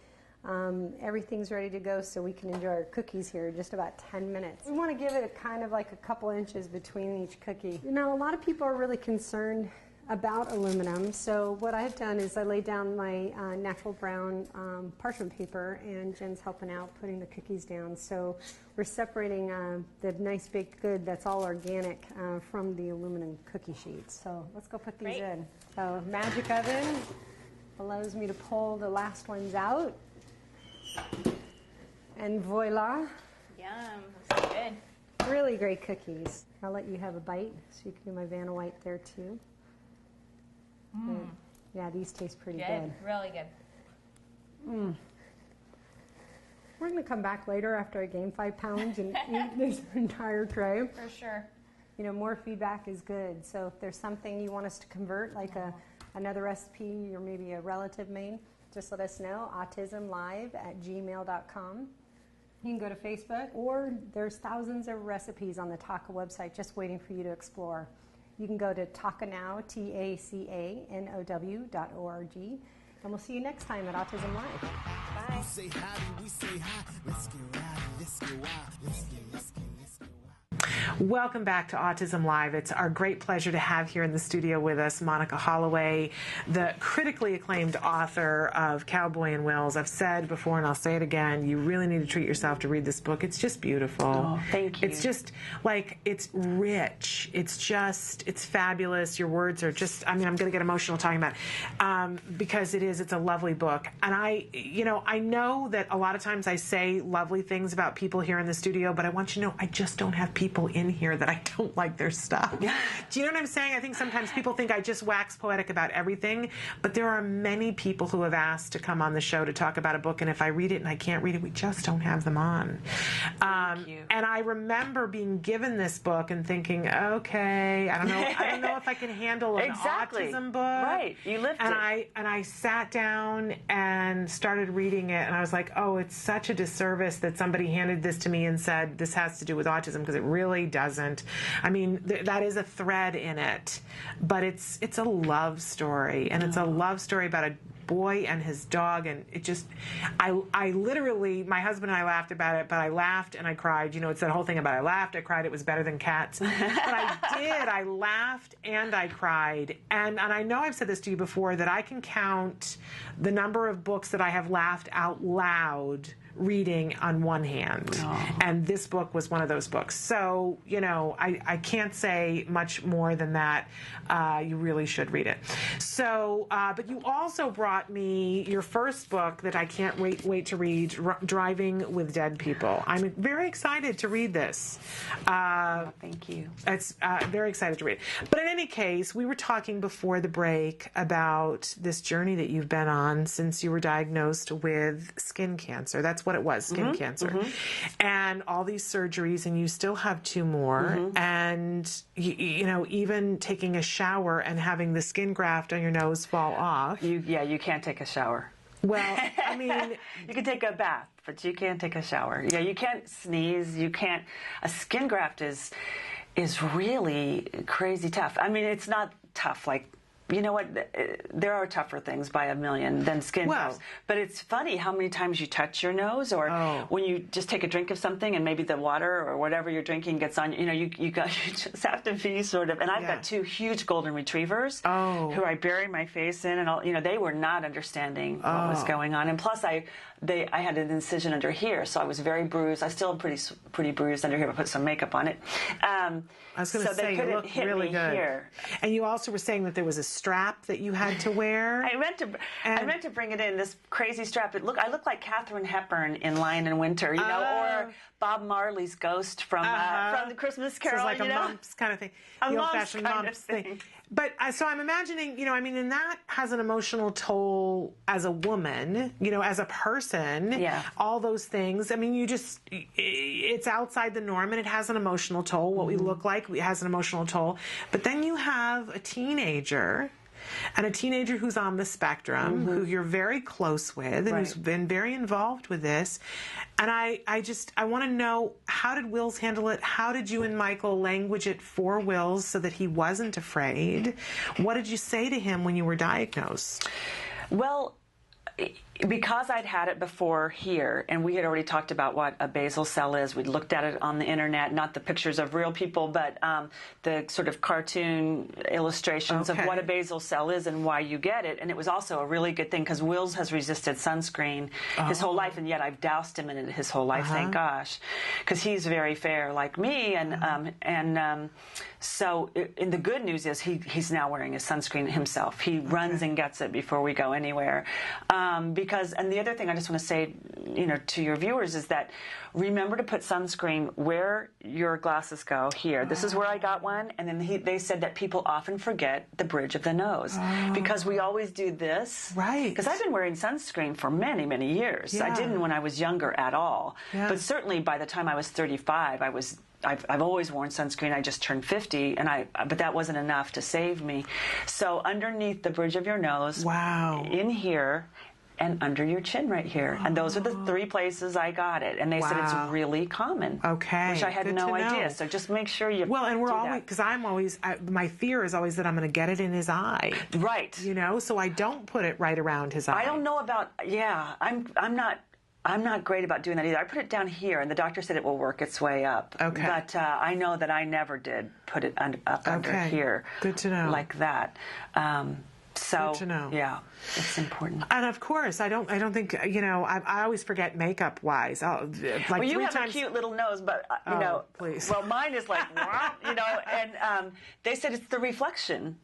Everything's ready to go, so we can enjoy our cookies here in just about 10 minutes. We want to give it a kind of like a couple inches between each cookie. A lot of people are really concerned about aluminum, so what I've done is I laid down my natural brown parchment paper, and Jen's helping out putting the cookies down. So we're separating the nice baked good that's all organic from the aluminum cookie sheets. So let's go put these in. So magic oven allows me to pull the last ones out. And voila. Yum, so good. Really great cookies. I'll let you have a bite so you can do my Vanna White there too. Yeah, these taste pretty good. Really good. We're going to come back later after I gain 5 pounds and eat this entire tray. For sure. More feedback is good. So if there's something you want us to convert, like another recipe or maybe a relative made, just let us know, autismlive@gmail.com. You can go to Facebook, or there's thousands of recipes on the TACA website just waiting for you to explore. You can go to TACANOW, TACANOW.org, and we'll see you next time at Autism Live. Bye. You say howdy, we say hi. Let's get rowdy, let's get wild. Let's get wild. Welcome back to Autism Live. It's our great pleasure to have here in the studio with us Monica Holloway, the critically acclaimed author of Cowboy and Wills. I've said before and I'll say it again, you really need to treat yourself to read this book. It's just beautiful. Oh, thank you. It's just like, it's rich. It's fabulous. Your words are just, I mean, I'm going to get emotional talking about it because it's a lovely book. And I know that a lot of times I say lovely things about people here in the studio, but I want you to know I just don't have people in here that I don't like their stuff. Do you know what I'm saying? I think sometimes people think I just wax poetic about everything, but there are many people who have asked to come on the show to talk about a book, and if I read it and I can't read it, we just don't have them on. Thank you. And I remember being given this book and thinking, okay, I don't know if I can handle an autism book. Right, you lived it. And I sat down and started reading it, and I was like, oh, it's such a disservice that somebody handed this to me and said, this has to do with autism, because it really doesn't. I mean, that is a thread in it, but it's a love story, and it's a love story about a boy and his dog, and it just, I literally, my husband and I laughed about it, but I laughed and I cried. You know, it's that whole thing about I laughed, I cried, it was better than cats. But I did, I laughed and I cried. And I know I've said this to you before, that I can count the number of books that I have laughed out loud reading on one hand. And this book was one of those books. So, you know, I can't say much more than that. You really should read it. So, but you also brought me your first book that I can't wait to read, Driving with Dead People. I'm very excited to read this. Thank you. It's very excited to read. But in any case, we were talking before the break about this journey that you've been on since you were diagnosed with skin cancer. That's what it was, skin cancer. And all these surgeries, and you still have 2 more. And, you know, even taking a shower and having the skin graft on your nose fall off. You can't take a shower. Well, I mean... You can take a bath, but you can't take a shower. Yeah, you can't sneeze. You can't... A skin graft is really crazy tough. I mean, it's not tough like... You know what? There are tougher things by a million than skin grafts. But it's funny how many times you touch your nose, or when you just take a drink of something and maybe the water or whatever you're drinking gets on. You know, you just have to be sort of. And I've got 2 huge golden retrievers who I bury my face in, and all. You know, they were not understanding what was going on. And plus, I had an incision under here, so I was very bruised. I still am pretty bruised under here. But put some makeup on it. I was going to say, you look really good. Here. And you also were saying that there was a strap that you had to wear. I meant to bring it in, this crazy strap. I look like Katharine Hepburn in Lion in Winter, you know, or Bob Marley's ghost from the Christmas Carol. So it's like a mumps kind of thing, the old-fashioned mumps thing. But so I'm imagining, you know, I mean, and that has an emotional toll as a woman, you know, as a person. Yeah. All those things. I mean, it's outside the norm, and it has an emotional toll. What we look like has an emotional toll. But then you have a teenager. And a teenager who's on the spectrum, who you're very close with, and who's been very involved with this. And I want to know, how did Wills handle it? How did you and Michael language it for Wills so that he wasn't afraid? What did you say to him when you were diagnosed? Well, because I'd had it before here, and we had already talked about what a basal cell is. We'd looked at it on the internet, not the pictures of real people, but the sort of cartoon illustrations of what a basal cell is and why you get it. And it was also a really good thing, because Wills has resisted sunscreen his whole life, and yet I've doused him in it his whole life, thank gosh, because he's very fair like me. And so the good news is he's now wearing his sunscreen himself. He runs and gets it before we go anywhere. And the other thing I just want to say, you know, to your viewers is that remember to put sunscreen where your glasses go. Here, this is where I got one, and then they said that people often forget the bridge of the nose because we always do this. Right. Because I've been wearing sunscreen for many, many years. I didn't when I was younger at all. But certainly by the time I was 35, I've always worn sunscreen. I just turned 50, but that wasn't enough to save me. So underneath the bridge of your nose, in here, and under your chin right here. And those are the 3 places I got it. And they said it's really common. Okay. Which I had no idea. So just make sure you and we're always, because my fear is always that I'm going to get it in his eye. Right. So I don't put it right around his eye. I don't know about, I'm not great about doing that either. I put it down here, and the doctor said it will work its way up. Okay. But I know that I never did put it up under here. Good to know. Like that. So, good to know. Yeah, it's important. And of course, I don't think, I always forget makeup wise. Well, you have a cute little nose, but, please. Well, mine is like, what? And they said it's the reflection.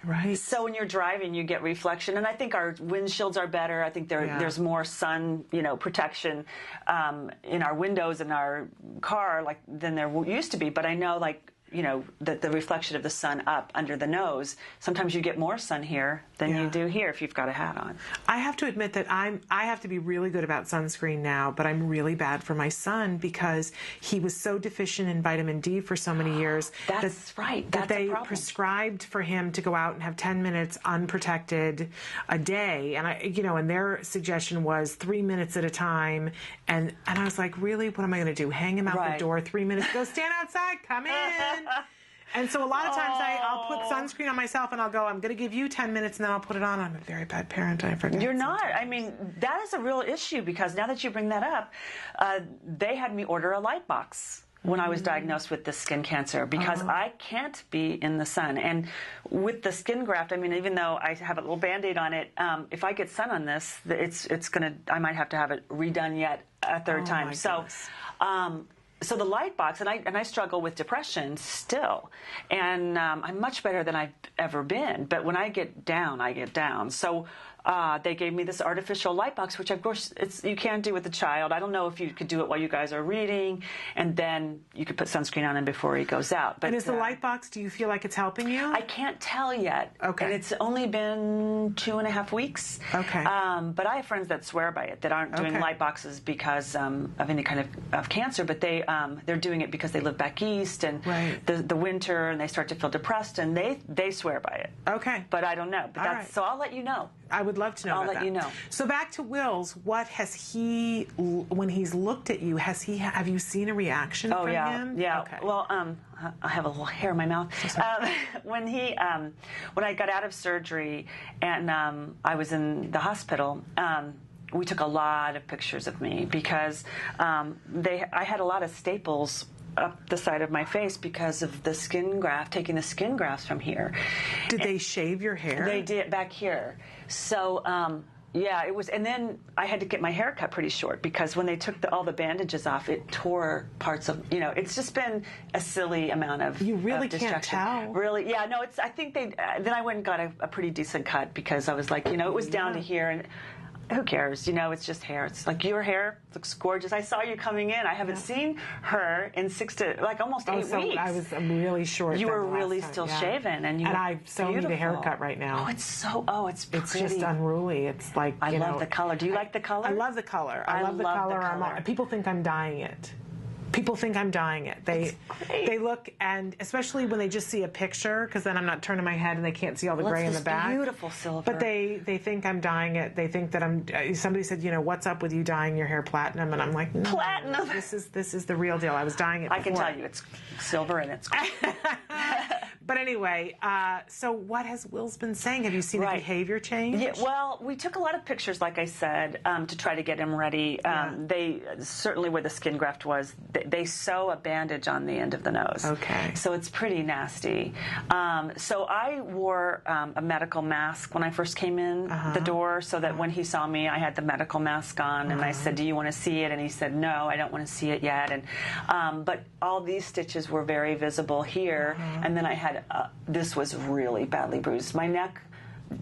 Right. So when you're driving, you get reflection, and I think our windshields are better. I think there's more sun, protection in our windows in our car than there used to be. But I know that the reflection of the sun up under the nose, sometimes you get more sun here than you do here if you've got a hat on. I have to admit that I have to be really good about sunscreen now, but I'm really bad for my son because he was so deficient in vitamin D for so many years. That's right. That's that they a problem. prescribed for him to go out and have 10 minutes unprotected a day, and and their suggestion was 3 minutes at a time, and I was like, really, what am I going to do? Hang him out the door 3 minutes? Go stand outside. Come in. And so a lot of times I'll put sunscreen on myself and I'll go, I'm going to give you 10 minutes and then I'll put it on. I'm a very bad parent. I forget. You're not. I mean, that is a real issue because now that you bring that up, they had me order a light box when I was diagnosed with this skin cancer because I can't be in the sun. And with the skin graft, I mean, even though I have a little Band-Aid on it, if I get sun on this, I might have to have it redone yet a third time. So the light box, and I struggle with depression still, and I'm much better than I've ever been. But when I get down, I get down. So they gave me this artificial light box, which of course you can't do with a child. I don't know if you could do it while you guys are reading, and then you could put sunscreen on him before he goes out. But and is the light box? Do you feel like it's helping you? I can't tell yet. Okay. And it's only been 2.5 weeks. Okay. But I have friends that swear by it that aren't doing light boxes because of any kind of cancer, but they're doing it because they live back east and the winter and they start to feel depressed and they swear by it. Okay. But I don't know. But so I'll let you know. I would love to know. I'll let you know. So back to Will's. What has he, when he's looked at you, have you seen a reaction from him? Yeah. Okay. Well, I have a little hair in my mouth. When I got out of surgery and I was in the hospital, we took a lot of pictures of me because I had a lot of staples up the side of my face because of the skin graft, taking the skin grafts from here. Did they shave your hair? They did back here. So, it was, and then I had to get my hair cut pretty short because when they took all the bandages off, it tore parts of, it's just been a silly amount of You really can't distraction. tell. Really, yeah, no, I think then I went and got a pretty decent cut because I was like, it was down to here and who cares? It's just hair. It's like your hair looks gorgeous. I saw you coming in. I haven't seen her in almost 8 weeks. I'm really short. You were really still shaven, and I so need a haircut right now. It's pretty. It's just unruly. It's like I love the color. Do you like the color? I love the color. I love the color. People think I'm dyeing it. They look, and especially when they just see a picture, because then I'm not turning my head and they can't see all the gray in the back. Beautiful silver. But they think I'm dyeing it. They think that somebody said, what's up with you dyeing your hair platinum? And I'm like, no, platinum. This is the real deal. I was dyeing it before. I can tell you, it's silver and it's gold. But anyway, so what has Will's been saying? Have you seen a behavior change? Yeah, well, we took a lot of pictures, like I said, to try to get him ready. They certainly where the skin graft was, they sew a bandage on the end of the nose. Okay. So it's pretty nasty. So I wore a medical mask when I first came in the door so that when he saw me, I had the medical mask on. And I said, do you want to see it? And he said, no, I don't want to see it yet. And but all these stitches were very visible here. And then I had, this was really badly bruised. My neck,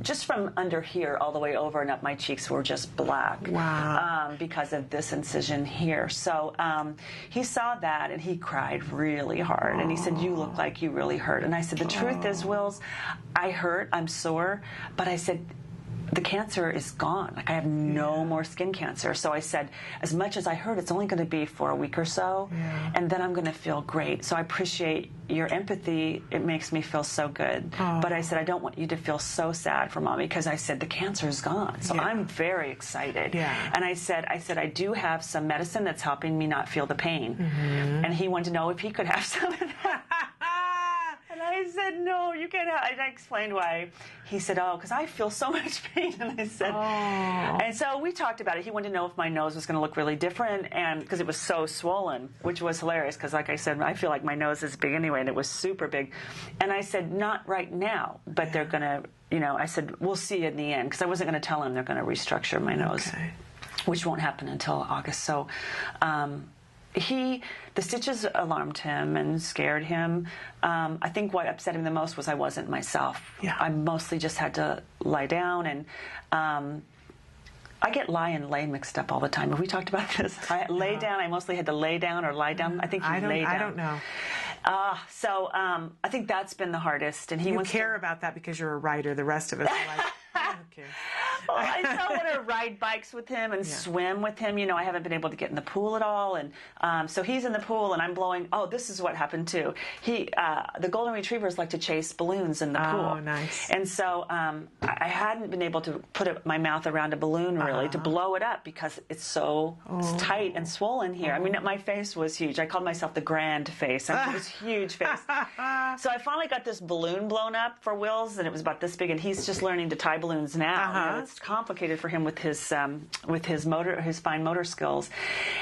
just from under here all the way over and up my cheeks were just black. Wow. Because of this incision here. So he saw that and he cried really hard. And he said, you look like you really hurt. And I said, the truth is, Wills, I hurt, I'm sore. But I said, the cancer is gone. Like, I have no more skin cancer. So I said, as much as I heard, it's only going to be for a week or so, and then I'm going to feel great. So I appreciate your empathy. It makes me feel so good. But I said, I don't want you to feel so sad for Mommy, because I said, the cancer is gone. So I'm very excited. And I said, I do have some medicine that's helping me not feel the pain. And he wanted to know if he could have some of that. And I said, no, you can't have. And I explained why. He said, oh, because I feel so much pain. And I said, and so we talked about it. He wanted to know if my nose was going to look really different, and because it was so swollen, which was hilarious, because like I said, I feel like my nose is big anyway, and it was super big. And I said, not right now, but they're going to, I said, we'll see in the end, because I wasn't going to tell him they're going to restructure my nose, which won't happen until August. So, the stitches alarmed him and scared him. I think what upset him the most was I wasn't myself. I mostly just had to lie down, and I get lie and lay mixed up all the time. Have we talked about this? I lay down. I mostly had to lay down or lie down. I think he lay down. I don't know. So I think that's been the hardest. And he wants care about that because you're a writer. The rest of us are like, I don't care. Well, I still want to ride bikes with him and swim with him. I haven't been able to get in the pool at all. And so he's in the pool and I'm blowing. Oh, this is what happened too. The golden retrievers like to chase balloons in the pool. Oh, nice. And so I hadn't been able to put my mouth around a balloon really to blow it up because it's so tight and swollen here. I mean, my face was huge. I called myself the grand face. I mean, it was a huge face. So I finally got this balloon blown up for Will's, and it was about this big, and he's just learning to tie balloons now. It's complicated for him with his fine motor skills.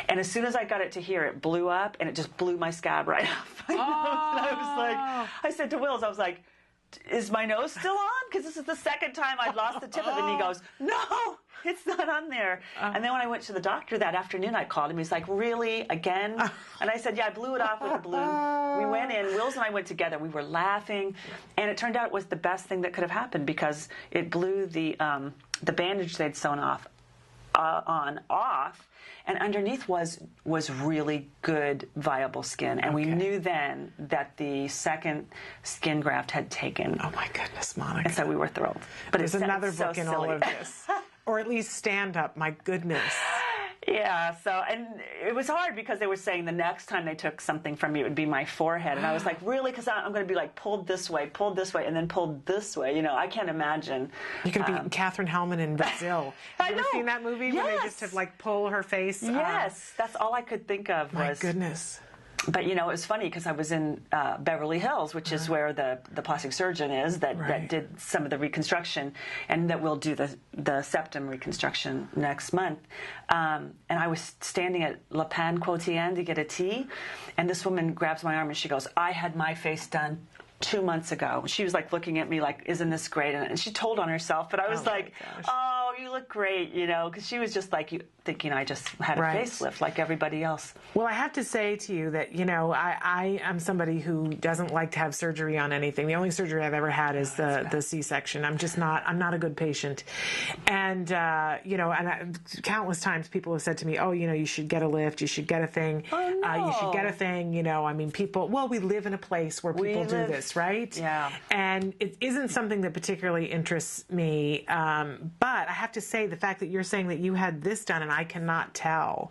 And as soon as I got it to here, it blew up, and it just blew my scab right off my nose. And I said to Wills, I was like, is my nose still on? Because this is the second time I'd lost the tip of it. And he goes, no, it's not on there. And then when I went to the doctor that afternoon, I called him. He's like, really? Again? And I said, yeah, I blew it off with a balloon. We went in. Wills and I went together. We were laughing. And it turned out it was the best thing that could have happened because it blew the bandage they'd sewn off, and underneath was really good, viable skin. And we knew then that the second skin graft had taken. Oh, my goodness, Monica. And so we were thrilled. But there's another book in all of this. Or at least stand up, my goodness. Yeah, and it was hard because they were saying the next time they took something from me, it would be my forehead. And I was like, really? Because I'm going to be like pulled this way, and then pulled this way. I can't imagine. You could be Catherine Hellman in Brazil. Have you ever seen that movie where they just have like pull her face? Yes, that's all I could think of. My goodness. But, it was funny because I was in Beverly Hills, which is where the plastic surgeon is that did some of the reconstruction and that will do the septum reconstruction next month. And I was standing at Le Pan Quotidien to get a tea, and this woman grabs my arm and she goes, I had my face done 2 months ago. She was like looking at me like, isn't this great? And she told on herself, but I was like, oh, you look great, because she was just like thinking I just had a facelift like everybody else. Well, I have to say to you that, I am somebody who doesn't like to have surgery on anything. The only surgery I've ever had is the C-section. I'm not a good patient. And, countless times people have said to me, oh, you should get a lift, you should get a thing. Oh, no. You should get a thing, I mean, we live in a place where people do this, right? Yeah. And it isn't something that particularly interests me. But I have to say the fact that you're saying that you had this done and I cannot tell,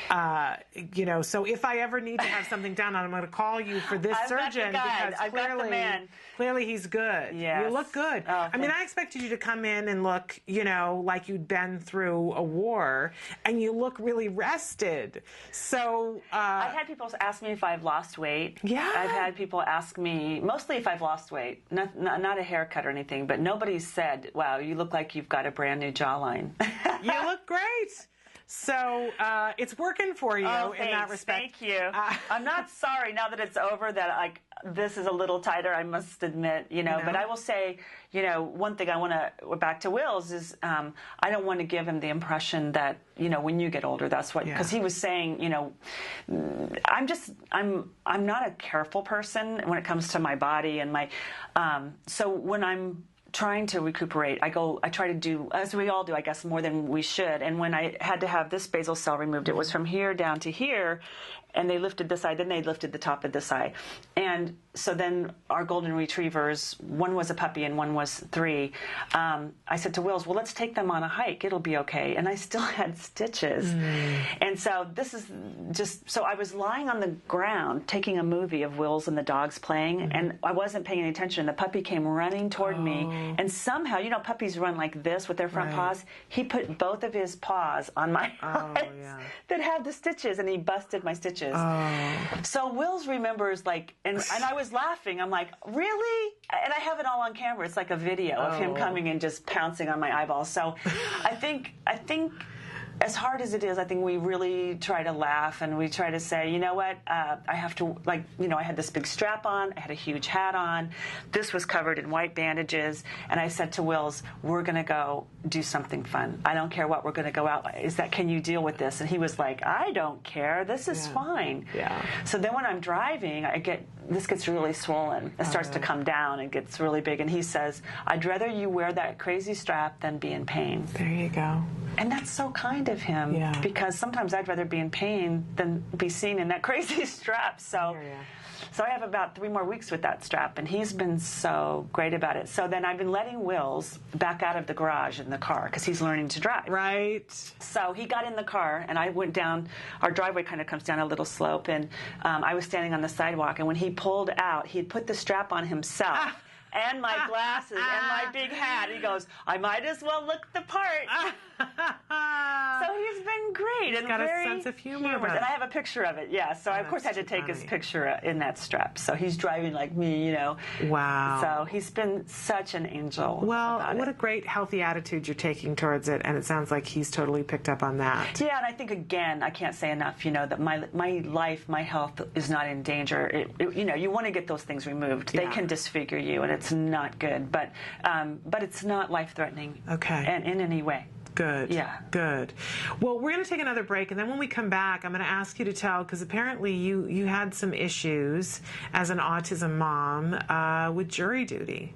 so if I ever need to have something done, I'm going to call you for this surgeon because clearly he's good. Yes. You look good. Oh, I mean, I expected you to come in and look, like you'd been through a war, and you look really rested. So I've had people ask me if I've lost weight. Yeah. I've had people ask me mostly if I've lost weight, not a haircut or anything, but nobody's said, wow, you look like you've got a brand new jawline. You look great. So it's working for you in that respect. Thank you. I'm not sorry now that it's over that this is a little tighter, I must admit, But I will say, one thing I want to, back to Will's, is I don't want to give him the impression that, when you get older, that's what, because he was saying, I'm not a careful person when it comes to my body and my, so when I'm trying to recuperate, I try to do, as we all do, I guess, more than we should. And when I had to have this basal cell removed, it was from here down to here. and they lifted this eye, then they lifted the top of this eye. And so then our golden retrievers, one was a puppy and one was 3. I said to Wills, well, let's take them on a hike. It'll be okay. And I still had stitches. And so this is just, so I was lying on the ground taking a movie of Wills and the dogs playing, and I wasn't paying any attention. The puppy came running toward me, and somehow, you know, puppies run like this with their front paws. He put both of his paws on my eyes that had the stitches, and he busted my stitches. So Wills remembers, like, and I was laughing. I'm like, really? And I have it all on camera. It's like a video of him coming and just pouncing on my eyeball. So I think as hard as it is, I think we really try to laugh, and we try to say, you know what, I have to, like, you know, I had this big strap on, I had a huge hat on, this was covered in white bandages, and I said to Wills, we're going to go do something fun. I don't care what, we're going to go out. Can you deal with this? And he was like, I don't care, this is fine. So then when I'm driving, this gets really swollen. It starts to come down and gets really big, and he says, I'd rather you wear that crazy strap than be in pain. There you go. And that's so kind of him, because sometimes I'd rather be in pain than be seen in that crazy strap. So I have about 3 more weeks with that strap, and he's been so great about it. So then I've been letting Wills back out of the garage in the car because he's learning to drive. Right. So he got in the car, and I went down. Our driveway kind of comes down a little slope, and I was standing on the sidewalk, and when he pulled out, he'd put the strap on himself. And my glasses and my big hat. He goes, I might as well look the part. So he's been great. He's and got very a sense of humor. And I have a picture of it, So I, of course, had to take his picture in that strap. So he's driving like me, you know. Wow. So he's been such an angel. Well, what a great, healthy attitude you're taking towards it. And it sounds like he's totally picked up on that. Yeah, and I think, again, I can't say enough, you know, that my life, my health is not in danger. You know, you want to get those things removed. They can disfigure you, and it's not good. But it's not life-threatening in any way. Good. Yeah. Good. Well, we're going to take another break, and then when we come back, I'm going to ask you to tell, because apparently you had some issues as an autism mom with jury duty.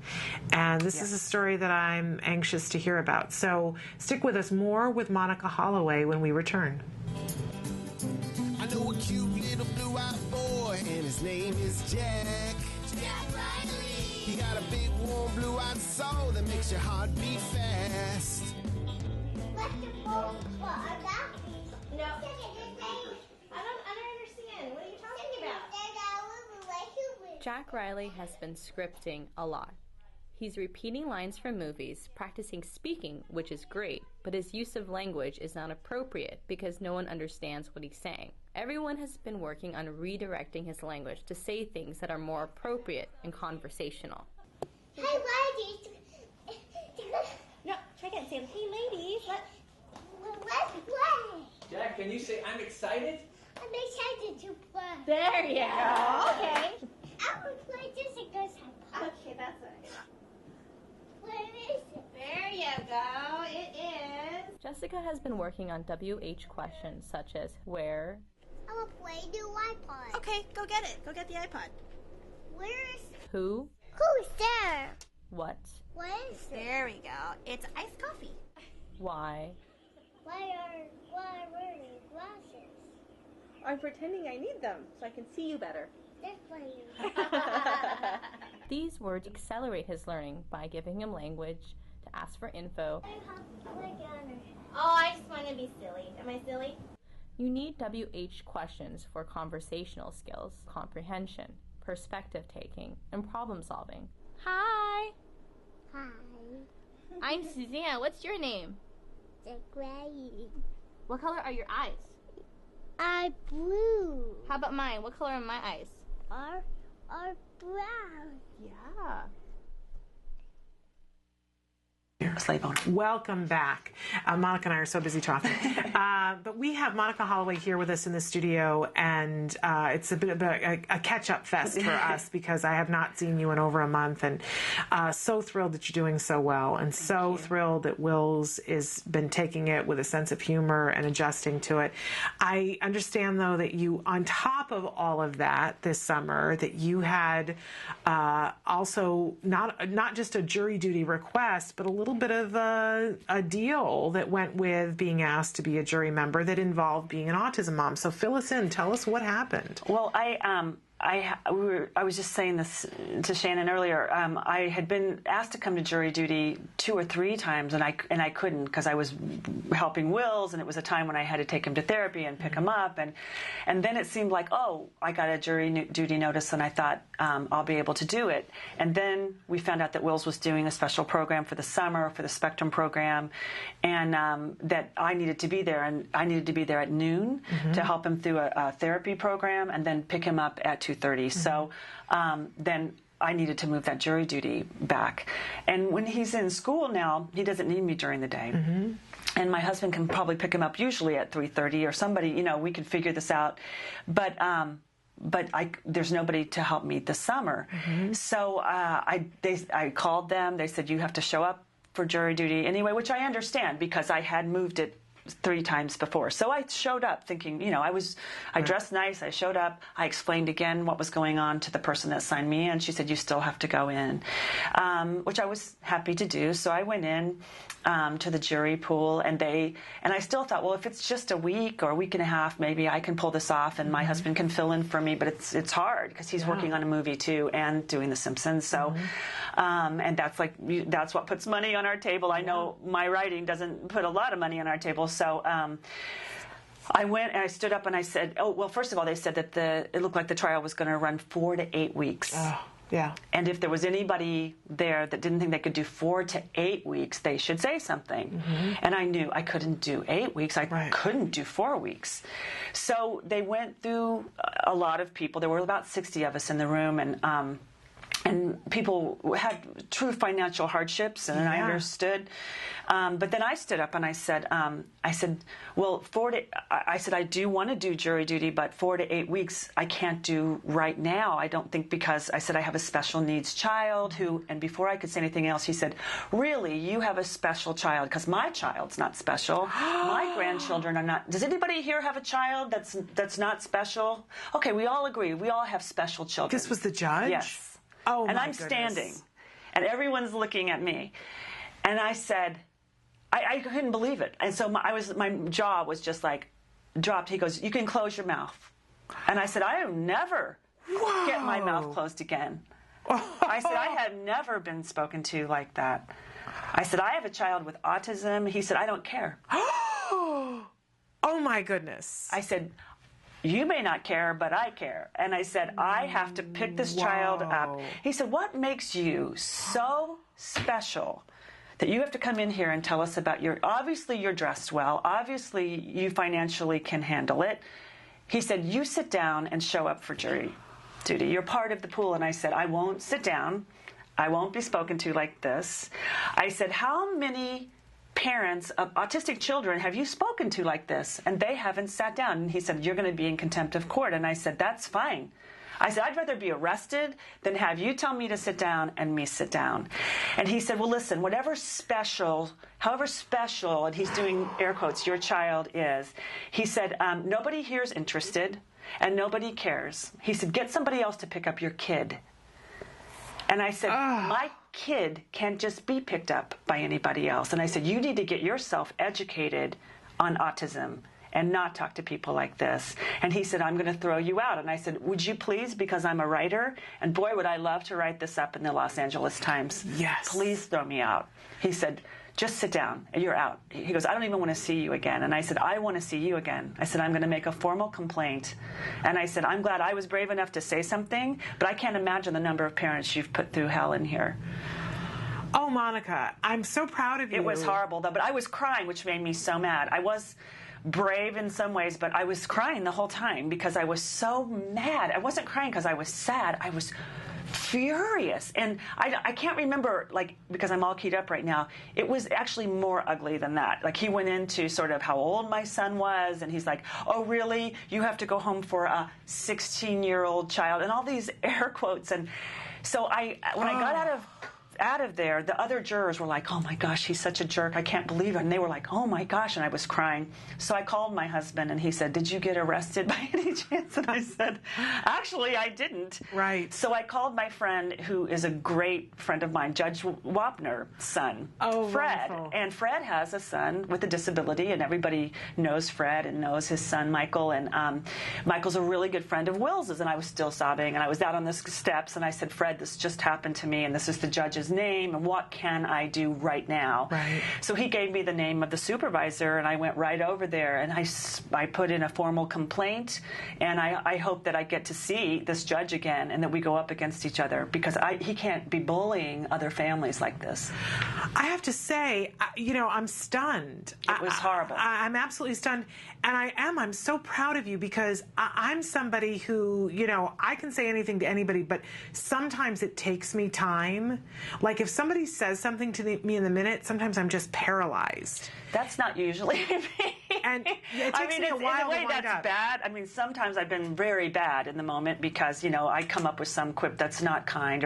And this is a story that I'm anxious to hear about. So stick with us. More with Monica Holloway when we return. I know a cute little blue-eyed boy, and his name is Jack. Jack Riley. He got a big, warm, blue-eyed soul that makes your heart beat fast. No. I don't understand. What are you talking about? Jack Riley has been scripting a lot. He's repeating lines from movies, practicing speaking, which is great, but his use of language is not appropriate because no one understands what he's saying. Everyone has been working on redirecting his language to say things that are more appropriate and conversational. Hey, ladies. No, check it and say, hey, ladies, let's play. Jack, can you say I'm excited? I'm excited to play. There you go. Okay. I will play Jessica's house. Okay, that's it. What is it? There you go. It is. Jessica has been working on WH questions such as where. I will play the iPod. Okay, go get it. Go get the iPod. Where's? Who. Who's there? What. What is There we go. It's iced coffee. Why. Why are wearing glasses? I'm pretending I need them so I can see you better. They're playing. These words accelerate his learning by giving him language, to ask for info. Oh, I just want to be silly. Am I silly? You need WH questions for conversational skills, comprehension, perspective taking, and problem solving. Hi. Hi. I'm Suzanne. What's your name? They're gray. What color are your eyes? Are blue. How about mine? What color are my eyes? Are brown. Yeah. Slave owner. Welcome back. Monica and I are so busy talking. But we have Monica Holloway here with us in the studio, and it's a bit of a catch-up fest for us because I have not seen you in over a month, and so thrilled that you're doing so well, and so thrilled that Wills has been taking it with a sense of humor and adjusting to it. I understand, though, that you, on top of all of that this summer, that you had also not just a jury duty request, but a little bit bit of a deal that went with being asked to be a jury member that involved being an autism mom. So fill us in. Tell us what happened. Well, I was just saying this to Shannon earlier. I had been asked to come to jury duty 2 or 3 times, and I couldn't because I was helping Wills, and it was a time when I had to take him to therapy and pick him up, and then it seemed like, oh, I got a jury duty notice, and I thought I'll be able to do it. And then we found out that Wills was doing a special program for the summer for the Spectrum program, and that I needed to be there, and I needed to be there at noon to help him through a therapy program, and then pick him up at 2:30. So then I needed to move that jury duty back. And when he's in school now, he doesn't need me during the day. And my husband can probably pick him up usually at 3:30, or somebody, we can figure this out. But there's nobody to help me this summer. So I called them. They said, you have to show up for jury duty anyway, which I understand because I had moved it 3 times before. So I showed up thinking, I dressed nice, I showed up, I explained again what was going on to the person that signed me in. She said, you still have to go in, which I was happy to do. So I went in to the jury pool, and I still thought, well, if it's just a week or a week and a half, maybe I can pull this off and my husband can fill in for me, but it's hard because he's working on a movie too and doing The Simpsons. So, and that's what puts money on our table. I know my writing doesn't put a lot of money on our table. So I went and I stood up and I said, oh, well, first of all, they said that it looked like the trial was going to run 4 to 8 weeks. Yeah. And if there was anybody there that didn't think they could do 4 to 8 weeks, they should say something. And I knew I couldn't do 8 weeks. I couldn't do 4 weeks. So they went through a lot of people. There were about 60 of us in the room, and people had true financial hardships, and I understood. But then I stood up and I said, well, I do want to do jury duty, but 4 to 8 weeks I can't do right now. I don't think, because I said I have a special needs child and before I could say anything else, he said, really, you have a special child? Because my child's not special. My grandchildren are not. Does anybody here have a child that's not special? Okay, we all agree. We all have special children. This was the judge? Yes. Oh, and my I'm goodness. standing, and everyone's looking at me, and I said, I couldn't believe it, and so my jaw was just like dropped. He goes, "You can close your mouth," and I said, "I will never get my mouth closed again." I said, "I have never been spoken to like that." I said, "I have a child with autism." He said, "I don't care." Oh my goodness! I said, you may not care, but I care. And I said, I have to pick this child up. He said, what makes you so special that you have to come in here and tell us about obviously you're dressed well. Obviously you financially can handle it. He said, you sit down and show up for jury duty. You're part of the pool. And I said, I won't sit down. I won't be spoken to like this. I said, how many parents of autistic children have you spoken to like this? And they haven't sat down. And he said, you're going to be in contempt of court. And I said, that's fine. I said, I'd rather be arrested than have you tell me to sit down and me sit down. And he said, well, listen, however special, and he's doing air quotes, your child is, he said, nobody here is interested and nobody cares. He said, get somebody else to pick up your kid. And I said, my kid can't just be picked up by anybody else. And I said, you need to get yourself educated on autism and not talk to people like this. And he said, I'm going to throw you out. And I said, would you please, because I'm a writer, and boy, would I love to write this up in the Los Angeles Times. Yes. Please throw me out. He said, just sit down. You're out. He goes, I don't even want to see you again. And I said, I want to see you again. I said, I'm going to make a formal complaint. And I said, I'm glad I was brave enough to say something, but I can't imagine the number of parents you've put through hell in here. Oh, Monica, I'm so proud of you. It was horrible, though, but I was crying, which made me so mad. I was brave in some ways, but I was crying the whole time because I was so mad. I wasn't crying because I was sad. I was furious. And I can't remember, because I'm all keyed up right now, it was actually more ugly than that. He went into sort of how old my son was, and he's like, oh, really? You have to go home for a 16-year-old child, and all these air quotes. And so when I got out of there, the other jurors were like, oh my gosh, he's such a jerk. I can't believe it. And they were like, oh my gosh. And I was crying. So I called my husband and he said, did you get arrested by any chance? And I said, actually, I didn't. Right. So I called my friend, who is a great friend of mine, Judge Wapner's son, Fred. Wonderful. And Fred has a son with a disability, and everybody knows Fred and knows his son, Michael. And Michael's a really good friend of Wills's. And I was still sobbing. And I was out on the steps, and I said, Fred, this just happened to me, and this is the judge's name, and what can I do right now? Right. So he gave me the name of the supervisor, and I went right over there, and I put in a formal complaint, and I hope that I get to see this judge again, and that we go up against each other, because he can't be bullying other families like this. I have to say, I'm stunned. It was horrible. I'm absolutely stunned, and I'm so proud of you, because I'm somebody who, I can say anything to anybody, but sometimes it takes me time. Like if somebody says something to me in the minute, sometimes I'm just paralyzed. That's not usually me. And it takes me a while in a way to wind that's up. bad. I mean, sometimes I've been very bad in the moment because, I come up with some quip that's not kind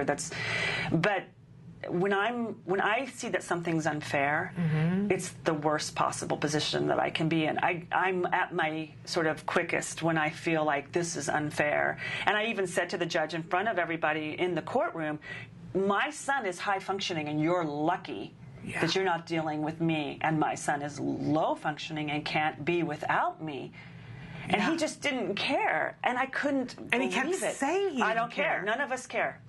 but when I see that something's unfair, it's the worst possible position that I can be in. I'm at my sort of quickest when I feel like this is unfair. And I even said to the judge in front of everybody in the courtroom, my son is high functioning and you're lucky that you're not dealing with me, and my son is low functioning and can't be without me. And he just didn't care, and I couldn't believe it. And he kept saying he didn't I don't care. None of us care.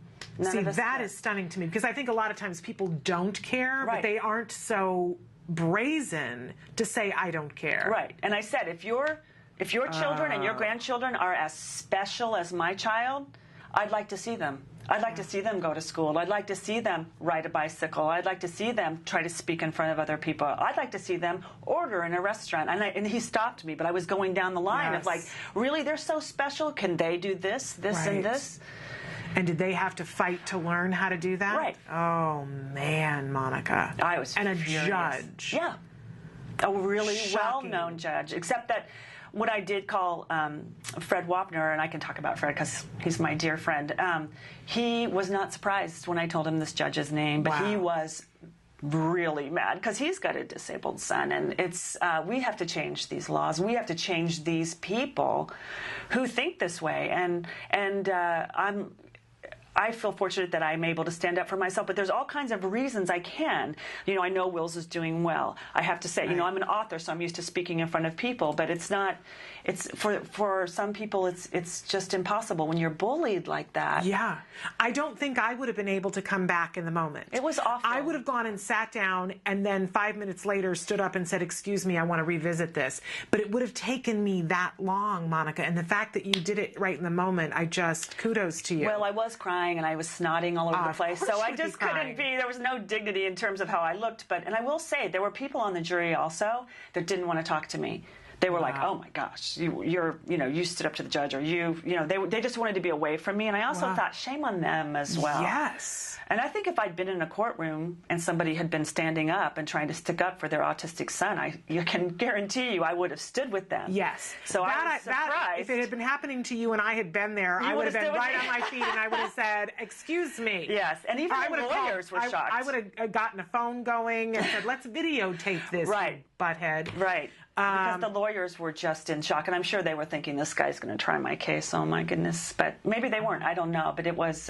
See, that is stunning to me, because I think a lot of times people don't care, but they aren't so brazen to say, I don't care. Right. And I said, if your children and your grandchildren are as special as my child, I'd like to see them. I'd like to see them go to school. I'd like to see them ride a bicycle. I'd like to see them try to speak in front of other people. I'd like to see them order in a restaurant. And he stopped me, but I was going down the line of like, really, they're so special? Can they do this, and this? And did they have to fight to learn how to do that? Right. Oh, man, Monica. I was And furious. A judge. Yeah. A really Shocking. well-known judge, except that when I did call Fred Wapner, and I can talk about Fred because he's my dear friend, he was not surprised when I told him this judge's name, but he was really mad because he's got a disabled son, and it's we have to change these laws. We have to change these people who think this way, and I feel fortunate that I'm able to stand up for myself, but there's all kinds of reasons I can. I know Wills is doing well. I have to say, I'm an author, so I'm used to speaking in front of people, but it's for some people, it's just impossible when you're bullied like that. Yeah. I don't think I would have been able to come back in the moment. It was awful. I would have gone and sat down and then 5 minutes later stood up and said, excuse me, I want to revisit this. But it would have taken me that long, Monica, and the fact that you did it right in the moment, kudos to you. Well, I was crying and I was snotting all over the place, so I just couldn't be. There was no dignity in terms of how I looked. And I will say, there were people on the jury also that didn't want to talk to me. They were like, "Oh my gosh, you stood up to the judge, or they just wanted to be away from me." And I also thought, shame on them as well. Yes. And I think if I'd been in a courtroom and somebody had been standing up and trying to stick up for their autistic son, you can guarantee you I would have stood with them. Yes. So I was surprised. If it had been happening to you and I had been there, I would have been right on my feet and I would have said, excuse me. Yes. And even the lawyers were shocked. I would have gotten a phone going and said, let's videotape this, butthead. Right. Because the lawyers were just in shock. And I'm sure they were thinking, this guy's going to try my case. Oh, my goodness. But maybe they weren't. I don't know. But it was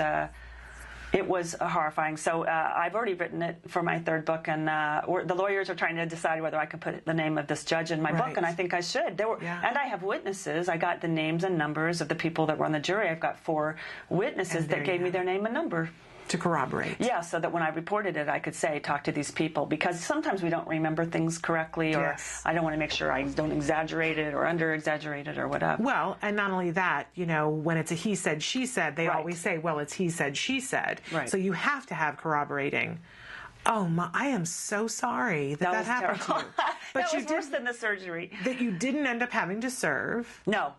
horrifying. So I've already written it for my third book, and the lawyers are trying to decide whether I can put the name of this judge in my book, and I think I should. And I have witnesses. I got the names and numbers of the people that were on the jury. I've got 4 witnesses that gave me their name and number. To corroborate. Yeah, so that when I reported it, I could say, talk to these people, because sometimes we don't remember things correctly, or I don't want to make sure I don't exaggerate it or under-exaggerate it or whatever. Well, and not only that, when it's a he said, she said, they always say, well, it's he said, she said. Right. So you have to have corroborating. Oh, I am so sorry that happened to you. But that was worse than the surgery. That you didn't end up having to serve. No.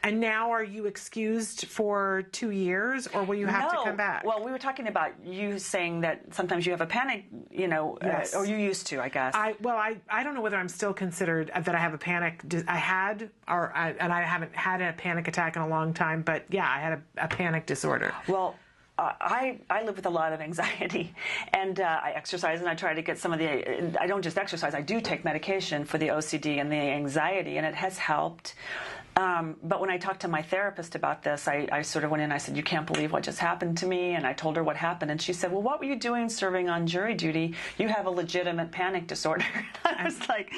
And now are you excused for 2 years, or will you have to come back? Well, we were talking about you saying that sometimes you have a panic, yes. Or you used to, I guess. I don't know whether I'm still considered that I have a panic. And I haven't had a panic attack in a long time, but yeah, I had a panic disorder. Well, I live with a lot of anxiety, and I exercise, and I try to get some of the. I don't just exercise; I do take medication for the OCD and the anxiety, and it has helped. But when I talked to my therapist about this, I sort of went in and I said, "You can't believe what just happened to me," and I told her what happened, and she said, "Well, what were you doing serving on jury duty? You have a legitimate panic disorder." I was like,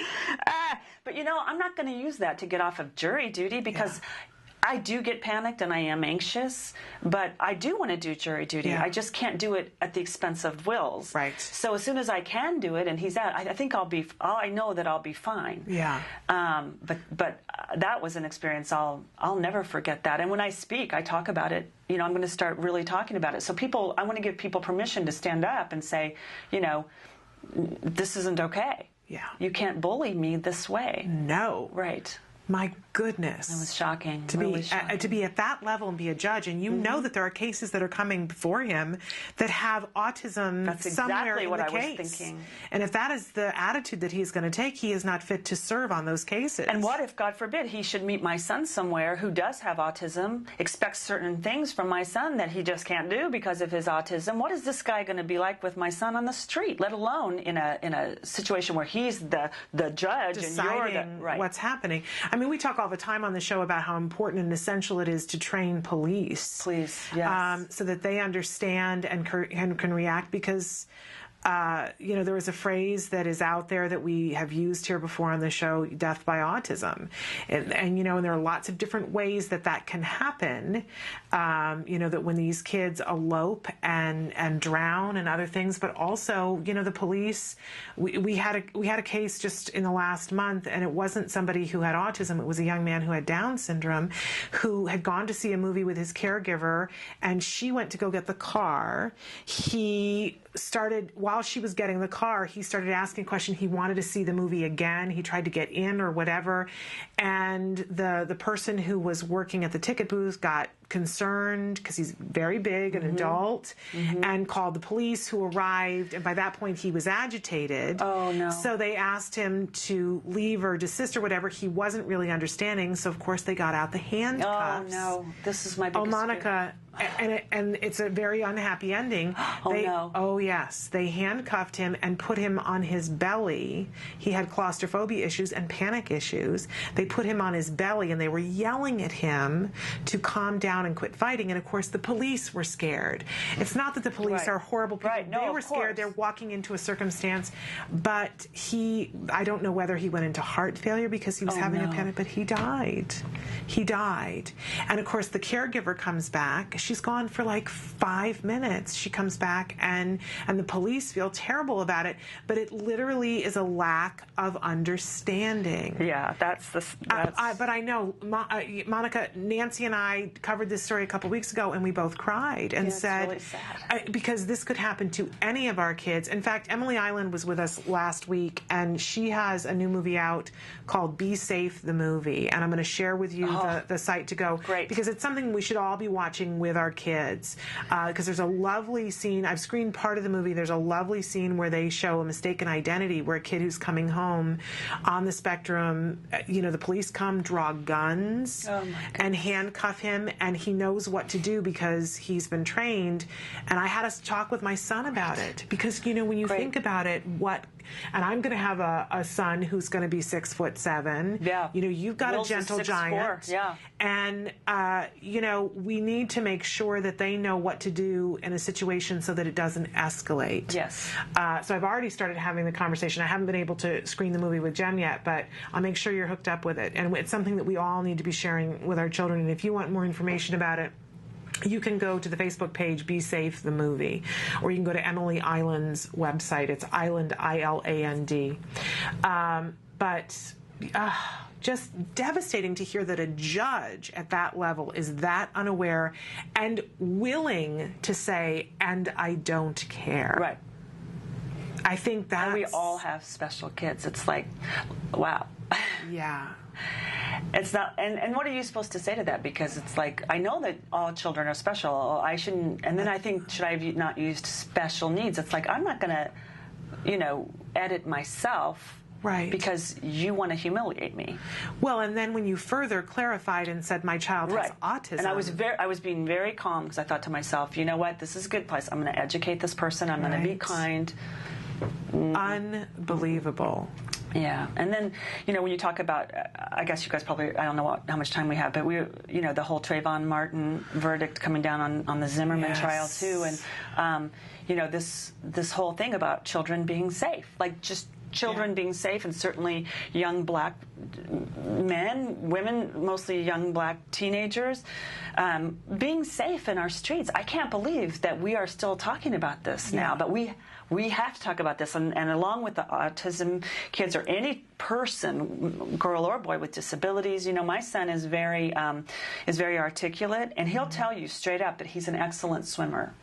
but I'm not going to use that to get off of jury duty because. Yeah. I do get panicked and I am anxious, but I do want to do jury duty. Yeah. I just can't do it at the expense of Will's. Right. So as soon as I can do it and he's out, I think I know that I'll be fine. Yeah. But that was an experience I'll never forget that. And when I speak, I talk about it. I'm going to start really talking about it. So I want to give people permission to stand up and say, this isn't okay. Yeah. You can't bully me this way. No. Right. My goodness. It was shocking. To be at that level and be a judge, and you know that there are cases that are coming before him that have autism somewhere in the case. That's exactly what I was thinking. And if that is the attitude that he's going to take, he is not fit to serve on those cases. And what if, God forbid, he should meet my son somewhere who does have autism, expects certain things from my son that he just can't do because of his autism? What is this guy going to be like with my son on the street, let alone in a situation where he's the judge deciding and you're what's happening? I mean, we talk all the time on the show about how important and essential it is to train police. Please, yes. So that they understand and can react because... there is a phrase that is out there that we have used here before on the show, death by autism. And there are lots of different ways that can happen, that when these kids elope and drown and other things, but also, the police, we had a case just in the last month, and it wasn't somebody who had autism, it was a young man who had Down syndrome, who had gone to see a movie with his caregiver, and she went to go get the car. While she was getting the car, he started asking questions. He wanted to see the movie again. He tried to get in or whatever. And the person who was working at the ticket booth got concerned because he's very big, an adult, and called the police, who arrived. And by that point, he was agitated. Oh, no. So they asked him to leave or desist or whatever. He wasn't really understanding. So, of course, they got out the handcuffs. Oh, no. This is my biggest Monica... And it's a very unhappy ending. No. Oh, yes. They handcuffed him and put him on his belly. He had claustrophobia issues and panic issues. They put him on his belly, and they were yelling at him to calm down and quit fighting. And, of course, the police were scared. It's not that the police are horrible people. Right. No, they were scared. They're walking into a circumstance. But I don't know whether he went into heart failure because he was having a panic, but he died. He died. And, of course, the caregiver comes back. She's gone for like 5 minutes. She comes back, and the police feel terrible about it, but it literally is a lack of understanding. Yeah, but I know, Monica, Nancy and I covered this story a couple weeks ago, and we both cried and said, it's really sad. Because this could happen to any of our kids. In fact, Emily Island was with us last week, and she has a new movie out called Be Safe, the movie, and I'm going to share with you the site to go. Great. Because it's something we should all be watching with our kids, because there's a lovely scene. I've screened part of the movie. There's a lovely scene where they show a mistaken identity, where a kid who's coming home on the spectrum, the police come, draw guns, and handcuff him, and he knows what to do because he's been trained. And I had to talk with my son about it, because when you think about it, and I'm going to have a son who's going to be 6'7". Yeah. You've got Will's a gentle 6'4". giant. Yeah. And we need to make sure that they know what to do in a situation so that it doesn't escalate. Yes. So I've already started having the conversation. I haven't been able to screen the movie with Jen yet, but I'll make sure you're hooked up with it. And it's something that we all need to be sharing with our children. And if you want more information about it, you can go to the Facebook page, Be Safe, the movie, or you can go to Emily Island's website. It's Island, I-L-A-N-D. Just devastating to hear that a judge at that level is that unaware and willing to say, and I don't care. Right. I think that's... And we all have special kids. It's like, wow. Yeah. It's not, and what are you supposed to say to that? Because it's like, I know that all children are special. I shouldn't, and then I think, should I have not used special needs? It's like, I'm not going to, edit myself Right. Because you want to humiliate me. Well, and then when you further clarified and said my child has autism. And I was being very calm because I thought to myself, you know what, this is a good place. I'm going to educate this person. I'm going to be kind. Unbelievable. Yeah. And then, when you talk about, I guess you guys probably, I don't know how much time we have, but the whole Trayvon Martin verdict coming down on the Zimmerman trial too. And, this whole thing about children being safe, like just children being safe, and certainly young black men, women, mostly young black teenagers, being safe in our streets. I can't believe that we are still talking about this now, but we have to talk about this, and along with the autism kids or any person, girl or boy with disabilities. My son is very articulate, and he'll tell you straight up that he's an excellent swimmer,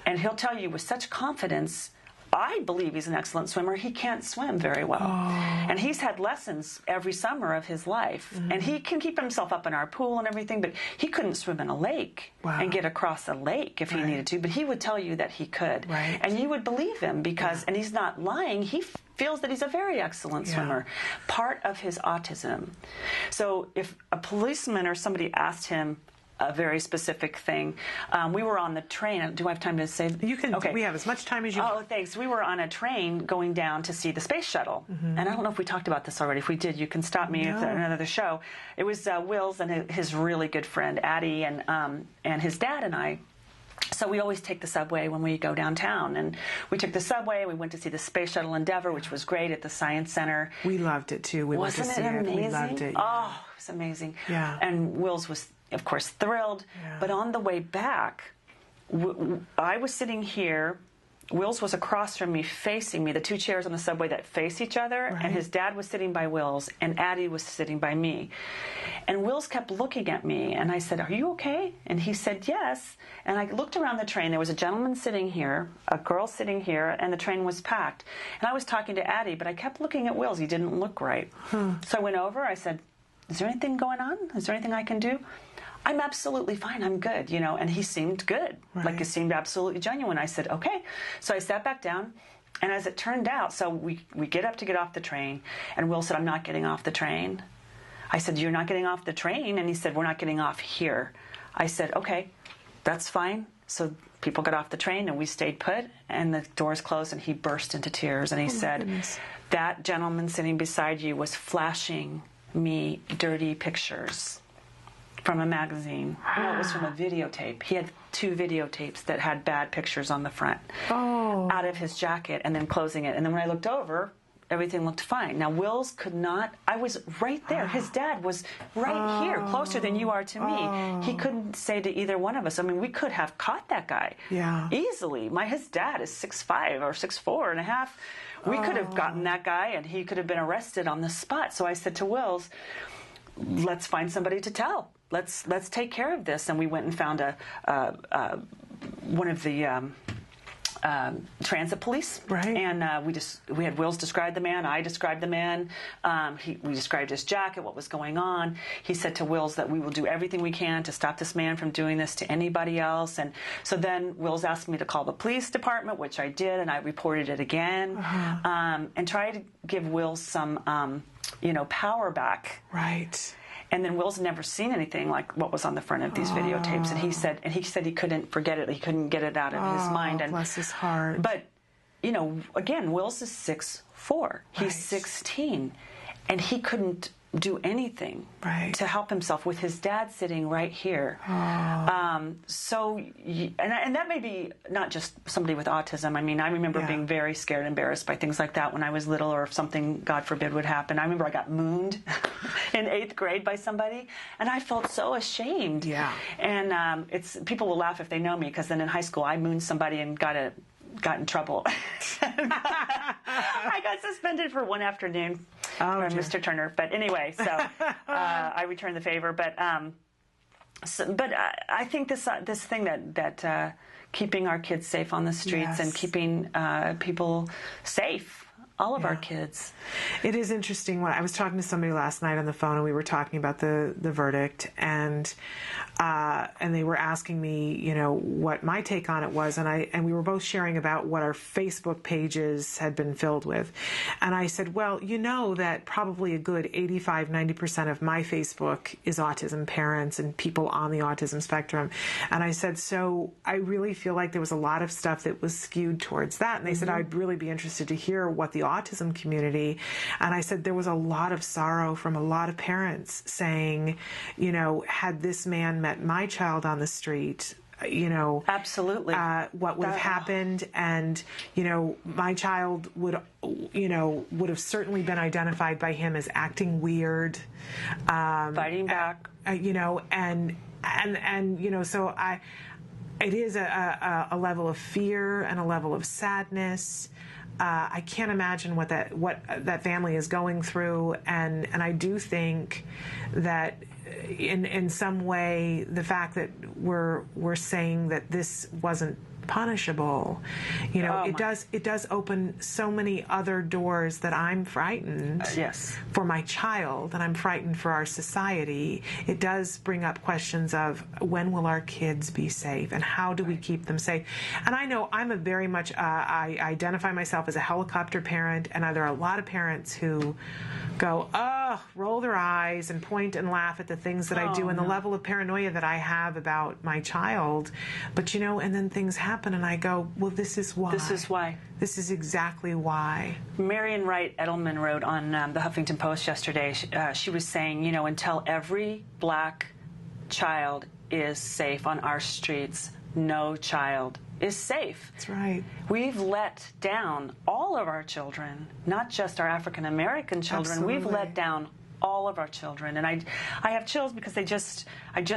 and he'll tell you with such confidence, I believe he's an excellent swimmer. He can't swim very well. And he's had lessons every summer of his life. And he can keep himself up in our pool and everything, but he couldn't swim in a lake and get across a lake if he needed to. But he would tell you that he could. And you would believe him because, and he's not lying, he feels that he's a very excellent swimmer. Part of his autism. So if a policeman or somebody asked him a very specific thing. We were on the train. Do I have time to say? You can. Okay. We have as much time as you. Oh, thanks. We were on a train going down to see the space shuttle, and I don't know if we talked about this already. If we did, you can stop me at another show. It was Will's and his really good friend Addie and his dad and I. So we always take the subway when we go downtown, and we took the subway. We went to see the Space Shuttle Endeavour, which was great at the Science Center. We loved it too. Wasn't it amazing? We loved it. Oh, it was amazing. Yeah. And Will's was, of course, thrilled. But on the way back, I was sitting here. Will's was across from me, facing me, the two chairs on the subway that face each other, and his dad was sitting by Will's, and Addie was sitting by me. And Will's kept looking at me, and I said, "Are you okay?" And he said, "Yes." And I looked around the train. There was a gentleman sitting here, a girl sitting here, and the train was packed. And I was talking to Addie, but I kept looking at Will's. He didn't look right. So I went over. I said, "Is there anything going on? Is there anything I can do?" "I'm absolutely fine. I'm good," and he seemed good. Like he seemed absolutely genuine. I said, "Okay." So I sat back down, and as it turned out, so we get up to get off the train, and Will said, "I'm not getting off the train." I said, "You're not getting off the train?" And he said, "We're not getting off here." I said, "Okay, that's fine." So people got off the train, and we stayed put, and the doors closed, and he burst into tears, and he said, "That gentleman sitting beside you was flashing me dirty pictures from a magazine." No, it was from a videotape. He had 2 videotapes that had bad pictures on the front out of his jacket, and then closing it. And then when I looked over, everything looked fine. Now, Will's could not. I was right there. His dad was right here, closer than you are to me. He couldn't say to either one of us. I mean, we could have caught that guy easily. His dad is 6'5" or 6'4" and a half. We could have gotten that guy, and he could have been arrested on the spot. So I said to Will's, "Let's find somebody to tell. Let's take care of this." And we went and found one of the transit police, and we had Will's describe the man. I described the man. We described his jacket, what was going on. He said to Will's that we will do everything we can to stop this man from doing this to anybody else. And so then Will's asked me to call the police department, which I did, and I reported it again, and tried to give Will some, power back. Right. And then Will's never seen anything like what was on the front of these videotapes, and he said he couldn't forget it. He couldn't get it out of his mind. And bless his heart. But again, Will's is 6'4". He's 16, and he couldn't do anything to help himself with his dad sitting right here. So, and that may be not just somebody with autism. I mean, I remember being very scared and embarrassed by things like that when I was little, or if something, God forbid, would happen. I remember I got mooned in 8th grade by somebody, and I felt so ashamed. And people will laugh if they know me, because then in high school I mooned somebody and got in trouble. I got suspended for one afternoon from Mr. Turner. But anyway, so I returned the favor. But I think this thing that keeping our kids safe on the streets and keeping people safe all of our kids. It is interesting. When I was talking to somebody last night on the phone, and we were talking about the verdict, and they were asking me, you know, what my take on it was, and we were both sharing about what our Facebook pages had been filled with, and I said, well, you know that probably a good 85-90% of my Facebook is autism parents and people on the autism spectrum, and I said, so I really feel like there was a lot of stuff that was skewed towards that, and they said I'd really be interested to hear what the autism community, and I said there was a lot of sorrow from a lot of parents saying, you know, had this man met my child on the street, you know, absolutely, what would have happened, and you know, my child would have certainly been identified by him as acting weird, fighting back, you know, and you know, so it is a level of fear and a level of sadness. I can't imagine what that family is going through, and I do think that in some way the fact that we're saying that this wasn't punishable, you know, it does open so many other doors that I'm frightened for my child, and I'm frightened for our society. It does bring up questions of when will our kids be safe, and how do we keep them safe? And I know I'm a very much I identify myself as a helicopter parent, and there are a lot of parents who go, roll their eyes and point and laugh at the things that I do, and the level of paranoia that I have about my child. But, you know, and then things happen, and I go, well, this is why. This is why. This is exactly why. Marian Wright Edelman wrote on the Huffington Post yesterday, she was saying, you know, until every black child is safe on our streets, no child is safe. That's right. We've let down all of our children, not just our African American children. Absolutely. We've let down all of our children, and I have chills because I just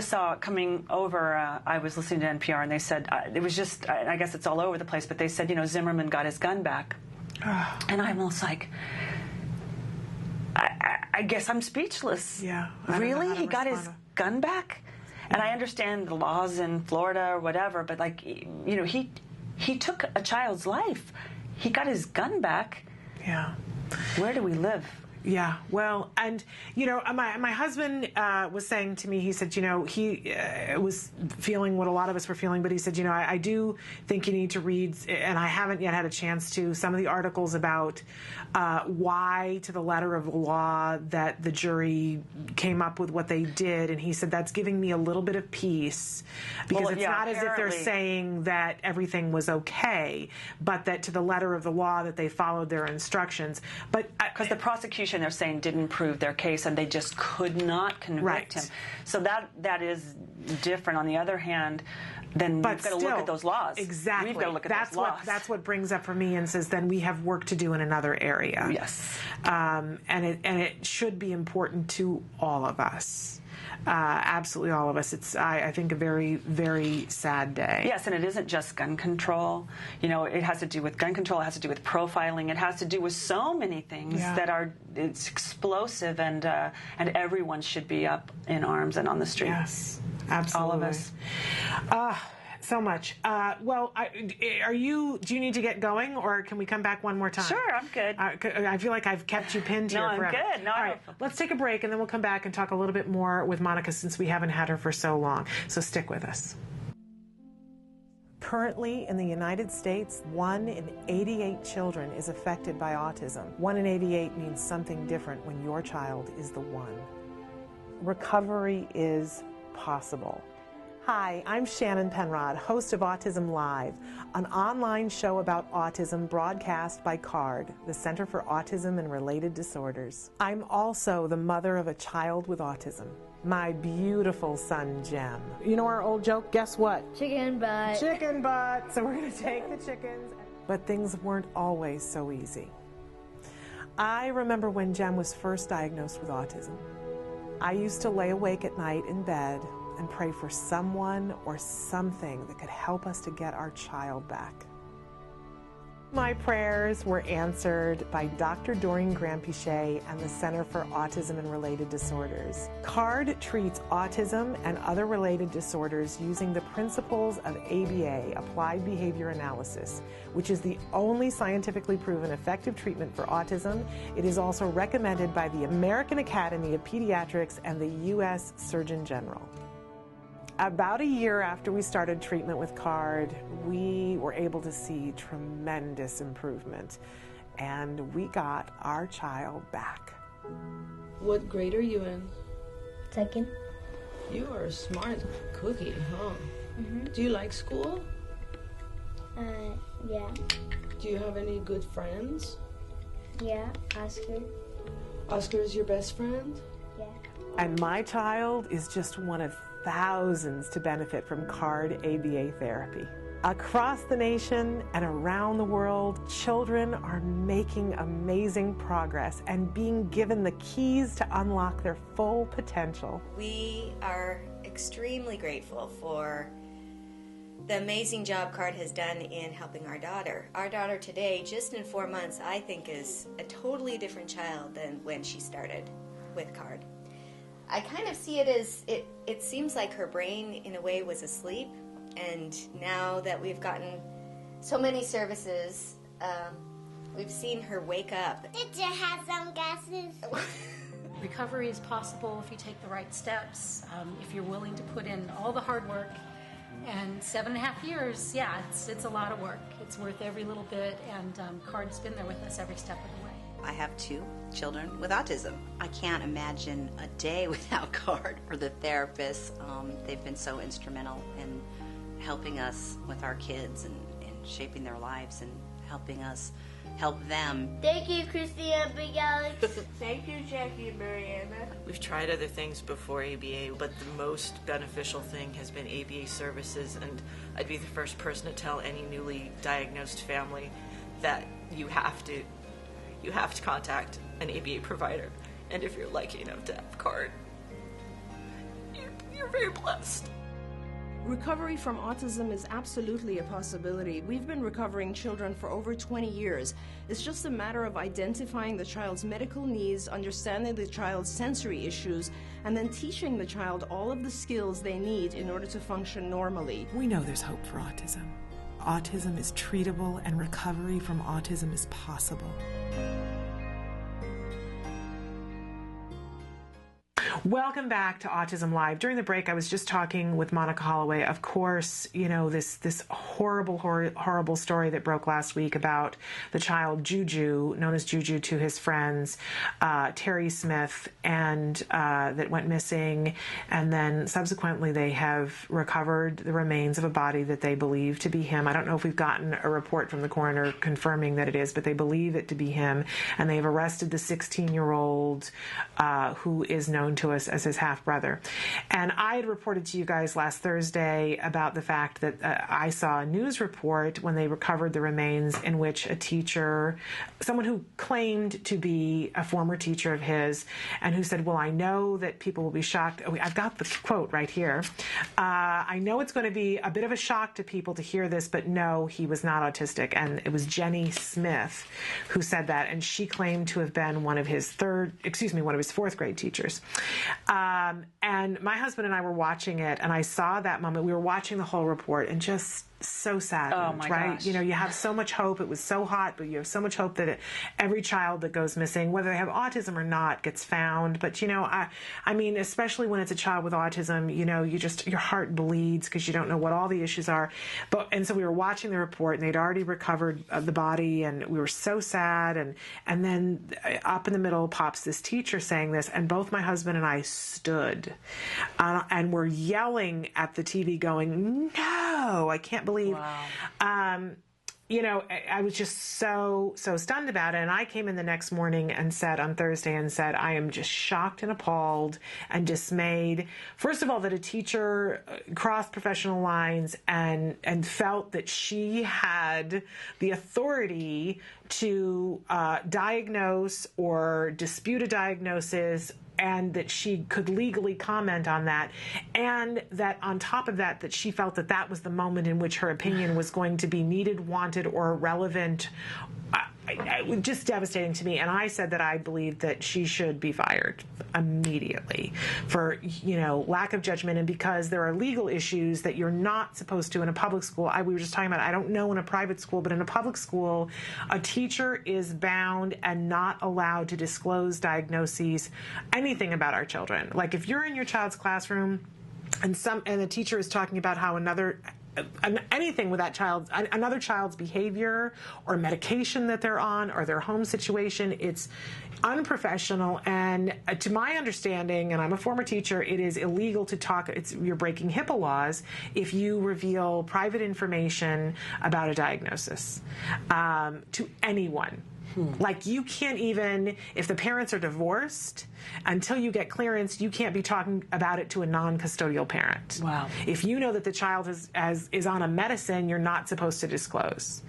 saw it coming over. I was listening to NPR, and they said it was just. I guess it's all over the place, but they said, you know, Zimmerman got his gun back, and I'm almost like, I guess I'm speechless. Yeah. Really, he got his gun back. And I understand the laws in Florida or whatever, but like, you know, he took a child's life. He got his gun back. Yeah. Where do we live? Yeah, well, and, you know, my husband was saying to me, he said, you know, he was feeling what a lot of us were feeling, but he said, you know, I do think you need to read, and I haven't yet had a chance to, some of the articles about why, to the letter of the law, that the jury came up with what they did, and he said, that's giving me a little bit of peace, because it's not as if they're saying that everything was okay, but that to the letter of the law that they followed their instructions. But because the prosecution, they're saying, didn't prove their case, and they just could not convict him. So that is different. On the other hand, then we've got to look at those laws. Exactly. We've got to look at those laws. That's what brings up for me and says, then we have work to do in another area. Yes. And it should be important to all of us. Absolutely all of us. It's, I think, a very, very sad day. Yes, and it isn't just gun control. You know, it has to do with gun control. It has to do with profiling. It has to do with so many things that are, it's explosive, and everyone should be up in arms and on the street. Yes, absolutely. All of us. So much. Well, do you need to get going, or can we come back one more time? Sure, I'm good. I feel like I've kept you pinned here forever. No, I'm good. No, all right, let's take a break, and then we'll come back and talk a little bit more with Monica, since we haven't had her for so long. So stick with us. Currently, in the United States, 1 in 88 children is affected by autism. 1 in 88 means something different when your child is the one. Recovery is possible. Hi, I'm Shannon Penrod, host of Autism Live, an online show about autism broadcast by CARD, the Center for Autism and Related Disorders. I'm also the mother of a child with autism, my beautiful son, Jem. You know our old joke, guess what? Chicken butt. Chicken butt. So we're going to take the chickens. But things weren't always so easy. I remember when Jem was first diagnosed with autism. I used to lay awake at night in bed and pray for someone or something that could help us to get our child back. My prayers were answered by Dr. Doreen Graham-Pichet and the Center for Autism and Related Disorders. CARD treats autism and other related disorders using the principles of ABA, Applied Behavior Analysis, which is the only scientifically proven effective treatment for autism. It is also recommended by the American Academy of Pediatrics and the U.S. Surgeon General. About a year after we started treatment with CARD, we were able to see tremendous improvement, and we got our child back. What grade are you in? Second. You are a smart cookie, huh? Mm-hmm. Do you like school? Yeah. Do you have any good friends? Yeah, Oscar. Oscar is your best friend? Yeah. And my child is just one of thousands to benefit from CARD ABA therapy. Across the nation and around the world, children are making amazing progress and being given the keys to unlock their full potential. We are extremely grateful for the amazing job CARD has done in helping our daughter. Our daughter today, just in 4 months, I think is a totally different child than when she started with CARD. I kind of see it as, it seems like her brain in a way was asleep, and now that we've gotten so many services, we've seen her wake up. Did you have some guesses? Recovery is possible if you take the right steps, if you're willing to put in all the hard work. And 7.5 years, yeah, it's a lot of work. It's worth every little bit, and CARD's been there with us every step of the way. I have 2 children with autism. I can't imagine a day without CARD or the therapists. They've been so instrumental in helping us with our kids and shaping their lives and helping us help them. Thank you, Christy and Big Alex. Thank you, Jackie and Mariana. We've tried other things before ABA, but the most beneficial thing has been ABA services, and I'd be the first person to tell any newly diagnosed family that you have to contact an ABA provider, and if you're lucky enough to have CARD, you're very blessed. Recovery from autism is absolutely a possibility. We've been recovering children for over 20 years. It's just a matter of identifying the child's medical needs, understanding the child's sensory issues, and then teaching the child all of the skills they need in order to function normally. We know there's hope for autism. Autism is treatable, and recovery from autism is possible. Welcome back to Autism Live. During the break, I was just talking with Monica Holloway. Of course, you know, this horrible story that broke last week about the child Juju, known as Juju to his friends, Terry Smith, and that went missing. And then subsequently, they have recovered the remains of a body that they believe to be him. I don't know if we've gotten a report from the coroner confirming that it is, but they believe it to be him. And they've arrested the 16-year-old who is known to us as his half-brother. And I had reported to you guys last Thursday about the fact that I saw a news report when they recovered the remains in which a teacher, someone who claimed to be a former teacher of his, and who said, well, I know that people will be shocked. Oh, I've got the quote right here. I know it's going to be a bit of a shock to people to hear this, but no, he was not autistic. And it was Jenny Smith who said that, and she claimed to have been one of his fourth grade teachers. And my husband and I were watching it, and I saw that moment. We were watching the whole report and just so sad, right? Gosh. You know, you have so much hope. It was so hot, but you have so much hope that every child that goes missing, whether they have autism or not, gets found. But, you know, I mean, especially when it's a child with autism, you know, your heart bleeds because you don't know what all the issues are. And so we were watching the report, and they'd already recovered the body, and we were so sad. And then up in the middle pops this teacher saying this, and both my husband and I stood and were yelling at the TV going, no, I can't believe. Wow. You know, I was just so stunned about it. And I came in the next morning and said on Thursday, I am just shocked and appalled and dismayed. First of all, that a teacher crossed professional lines and felt that she had the authority to diagnose or dispute a diagnosis and that she could legally comment on that, and that on top of that, that she felt that that was the moment in which her opinion was going to be needed, wanted, or relevant. It was just devastating to me, and I said that I believed that she should be fired immediately for, lack of judgment, and because there are legal issues that you're not supposed to in a public school. We were just talking about, I don't know in a private school, but in a public school, a teacher is bound and not allowed to disclose diagnoses, anything about our children. Like if you're in your child's classroom and the teacher is talking about how anything with that another child's behavior or medication that they're on or their home situation, it's unprofessional. And to my understanding, and I'm a former teacher, it is illegal to talk. You're breaking HIPAA laws if you reveal private information about a diagnosis to anyone. Like you can't even, if the parents are divorced, until you get clearance, you can't be talking about it to a non-custodial parent. Wow. If you know that the child is on a medicine, you're not supposed to disclose.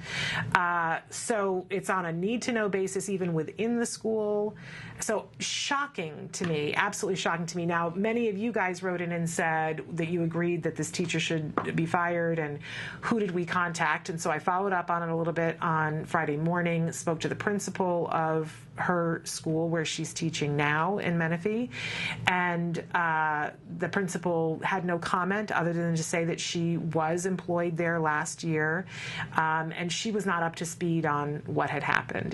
So it's on a need-to-know basis even within the school. So shocking to me, absolutely shocking to me. Now, many of you guys wrote in and said that you agreed that this teacher should be fired, and who did we contact? And so I followed up on it a little bit on Friday morning, spoke to the principal of her school where she's teaching now in Menifee, and the principal had no comment other than to say that she was employed there last year, and she was not up to speed on what had happened.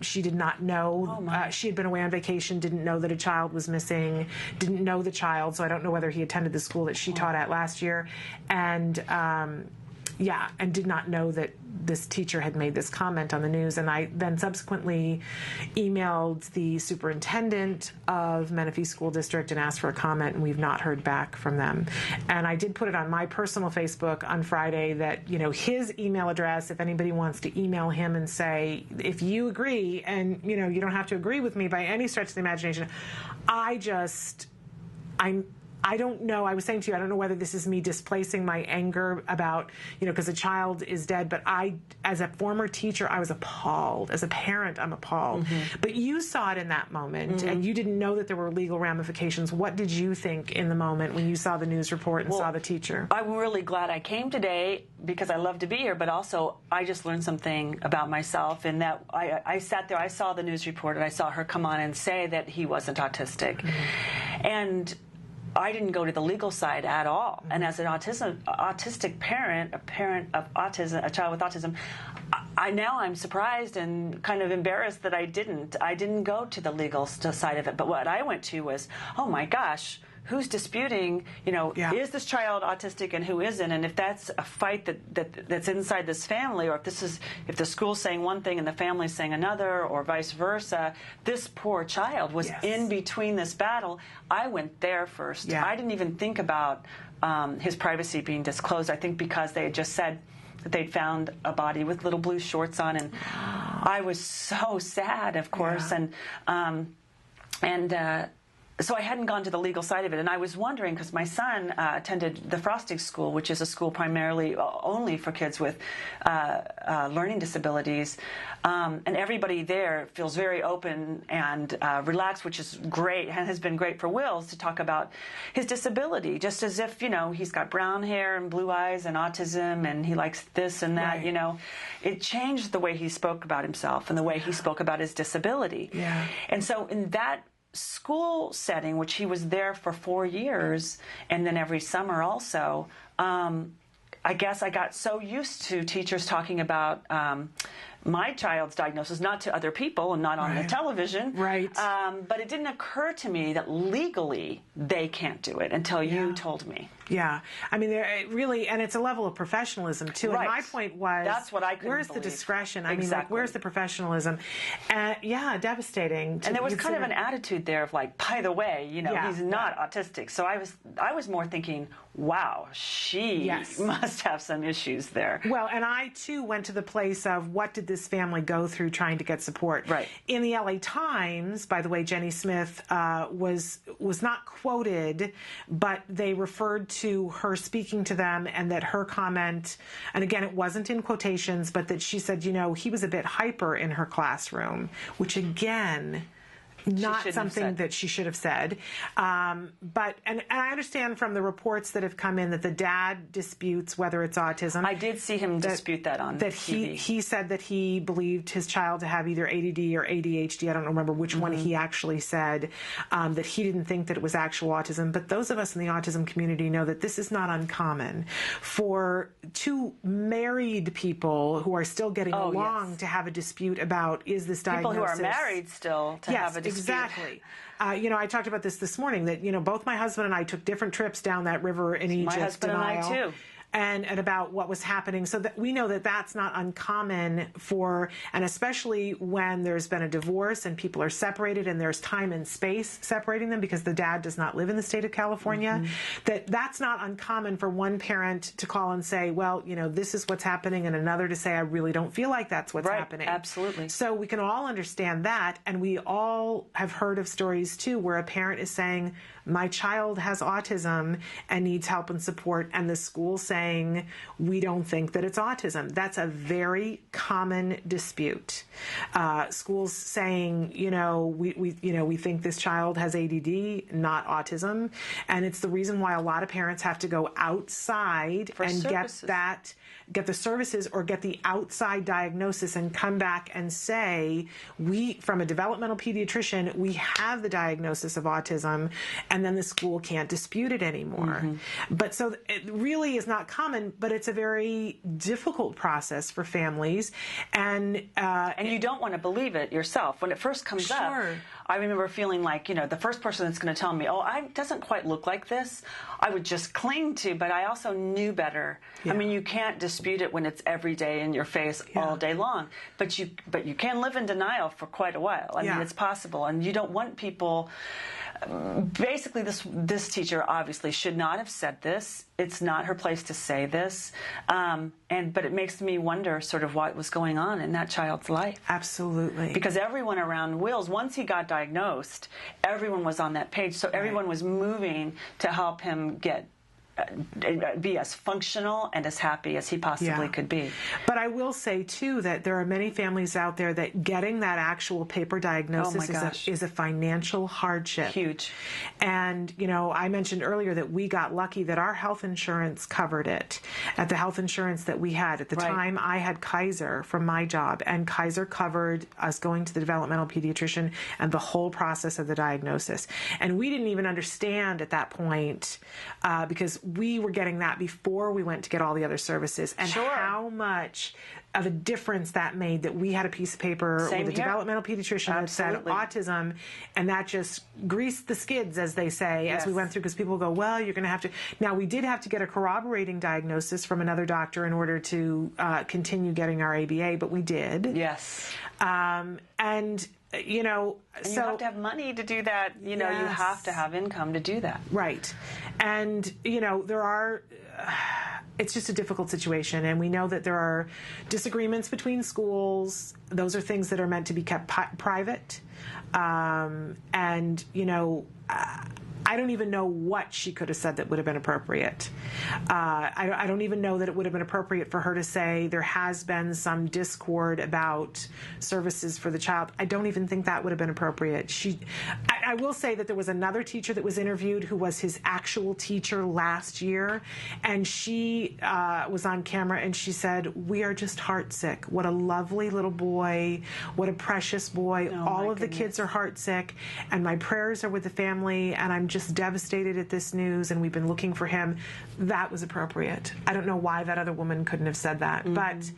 She did not know. She had been away on vacation, didn't know that a child was missing, didn't know the child, so I don't know whether he attended the school that she taught at last year, and did not know that this teacher had made this comment on the news. And I then subsequently emailed the superintendent of Menifee School District and asked for a comment, and we've not heard back from them. And I did put it on my personal Facebook on Friday that, his email address, if anybody wants to email him and say, if you agree, and, you don't have to agree with me by any stretch of the imagination, I don't know. I was saying to you, I don't know whether this is me displacing my anger about, because a child is dead, but as a former teacher, I was appalled. As a parent, I'm appalled. Mm-hmm. But you saw it in that moment, mm-hmm. and you didn't know that there were legal ramifications. What did you think in the moment when you saw the news report and saw the teacher? I'm really glad I came today because I love to be here, but also I just learned something about myself in that I sat there, I saw the news report, and I saw her come on and say that he wasn't autistic. Mm-hmm. And I didn't go to the legal side at all. And as an autistic parent, a parent of autism, a child with autism, I'm surprised and kind of embarrassed that I didn't go to the legal side of it. But what I went to was, oh my gosh, who's disputing, is this child autistic and who isn't? And if that's a fight that's inside this family, or if the school's saying one thing and the family's saying another, or vice versa, this poor child was in between this battle. I went there first. Yeah. I didn't even think about his privacy being disclosed. I think because they had just said that they'd found a body with little blue shorts on, and I was so sad, of course, so I hadn't gone to the legal side of it, and I was wondering, because my son attended the Frostig School, which is a school primarily only for kids with learning disabilities, and everybody there feels very open and relaxed, which is great, and has been great for Wills to talk about his disability, just as if, he's got brown hair and blue eyes and autism, and he likes this and that, right. It changed the way he spoke about himself and the way he spoke about his disability. Yeah. And so in that school setting, which he was there for 4 years, and then every summer also, I guess I got so used to teachers talking about my child's diagnosis, not to other people and not on the television. Right. But it didn't occur to me that legally they can't do it until you told me. Yeah. I mean, really, and it's a level of professionalism, too. Right. And my point was, that's what I couldn't believe. The discretion? I mean, where's the professionalism? Devastating. And there was kind of an attitude there of like, by the way, he's not autistic. So I was more thinking, wow, she must have some issues there. Well, and I, too, went to the place of what did this family go through trying to get support. Right. In the LA Times, by the way, Jenny Smith was not quoted, but they referred to her speaking to them, and that her comment, and again, it wasn't in quotations, but that she said, he was a bit hyper in her classroom, which again, not something that she should have said. But I understand from the reports that have come in that the dad disputes whether it's autism. I did see him dispute that on TV. He said that he believed his child to have either ADD or ADHD. I don't remember which one he actually said, that he didn't think that it was actual autism. But those of us in the autism community know that this is not uncommon for two married people who are still getting along to have a dispute about, is this diagnosis? People who are married still to have a dispute. Exactly. I talked about this morning, that, both my husband and I took different trips down that river in Egypt. My husband and I, too. And about what was happening, so that we know that that's not uncommon and especially when there's been a divorce and people are separated and there's time and space separating them because the dad does not live in the state of California, that's not uncommon for one parent to call and say, well, this is what's happening, and another to say, I really don't feel like that's what's happening. Absolutely. So we can all understand that, and we all have heard of stories, too, where a parent is saying, my child has autism and needs help and support, and the school saying, we don't think that it's autism. That's a very common dispute. Schools saying, we think this child has ADD, not autism, and it's the reason why a lot of parents have to go outside and get the services or get the outside diagnosis and come back and say, from a developmental pediatrician, we have the diagnosis of autism, and then the school can't dispute it anymore. But so it really is not common, but it's a very difficult process for families. And you don't want to believe it yourself. When it first comes up, I remember feeling like, the first person that's going to tell me, it doesn't quite look like this, I would just cling to, but I also knew better. I mean, you can't dispute it when it's every day in your face all day long, but you can live in denial for quite a while. I mean, it's possible, and you don't want people. Basically, this teacher obviously should not have said this. It's not her place to say this, but it makes me wonder sort of what was going on in that child's life. Absolutely. Because everyone around Will's, once he got diagnosed, everyone was on that page, so everyone was moving to help him be as functional and as happy as he possibly could be. But I will say, too, that there are many families out there that getting that actual paper diagnosis is a financial hardship. Huge. And, I mentioned earlier that we got lucky that our health insurance covered it. At the health insurance that we had at the time, I had Kaiser from my job, and Kaiser covered us going to the developmental pediatrician and the whole process of the diagnosis. And we didn't even understand at that point, because we were getting that before we went to get all the other services, and how much of a difference that made that we had a piece of paper with a developmental pediatrician that said autism, and that just greased the skids, as they say, as we went through, because people go, well, you're going to have to. Now, we did have to get a corroborating diagnosis from another doctor in order to continue getting our ABA, but we did. Yes. And you have to have money to do that. You have to have income to do that. Right. And, it's just a difficult situation. And we know that there are disagreements between schools. Those are things that are meant to be kept private. I don't even know what she could have said that would have been appropriate. I don't even know that it would have been appropriate for her to say there has been some discord about services for the child. I don't even think that would have been appropriate. I will say that there was another teacher that was interviewed who was his actual teacher last year, and she was on camera, and she said, we are just heartsick. What a lovely little boy. What a precious boy. All of the kids are heartsick, and my prayers are with the family, and I'm just devastated at this news, and we've been looking for him. That was appropriate. I don't know why that other woman couldn't have said that, but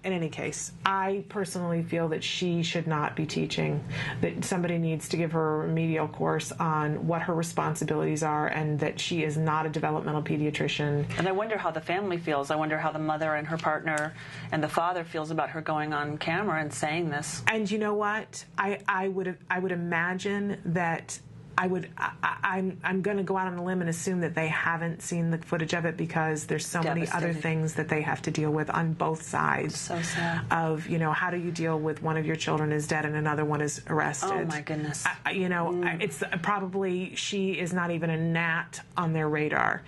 in any case, I personally feel that she should not be teaching, that somebody needs to give her a remedial course on what her responsibilities are, and that she is not a developmental pediatrician. And I wonder how the family feels. I wonder how the mother and her partner and the father feels about her going on camera and saying this. And you know what? I would imagine that I'm going to go out on a limb and assume that they haven't seen the footage of it, because there's so many other things that they have to deal with on both sides. So sad. Of, how do you deal with one of your children is dead and another one is arrested? Oh, my goodness. It's probably, she is not even a gnat on their radar.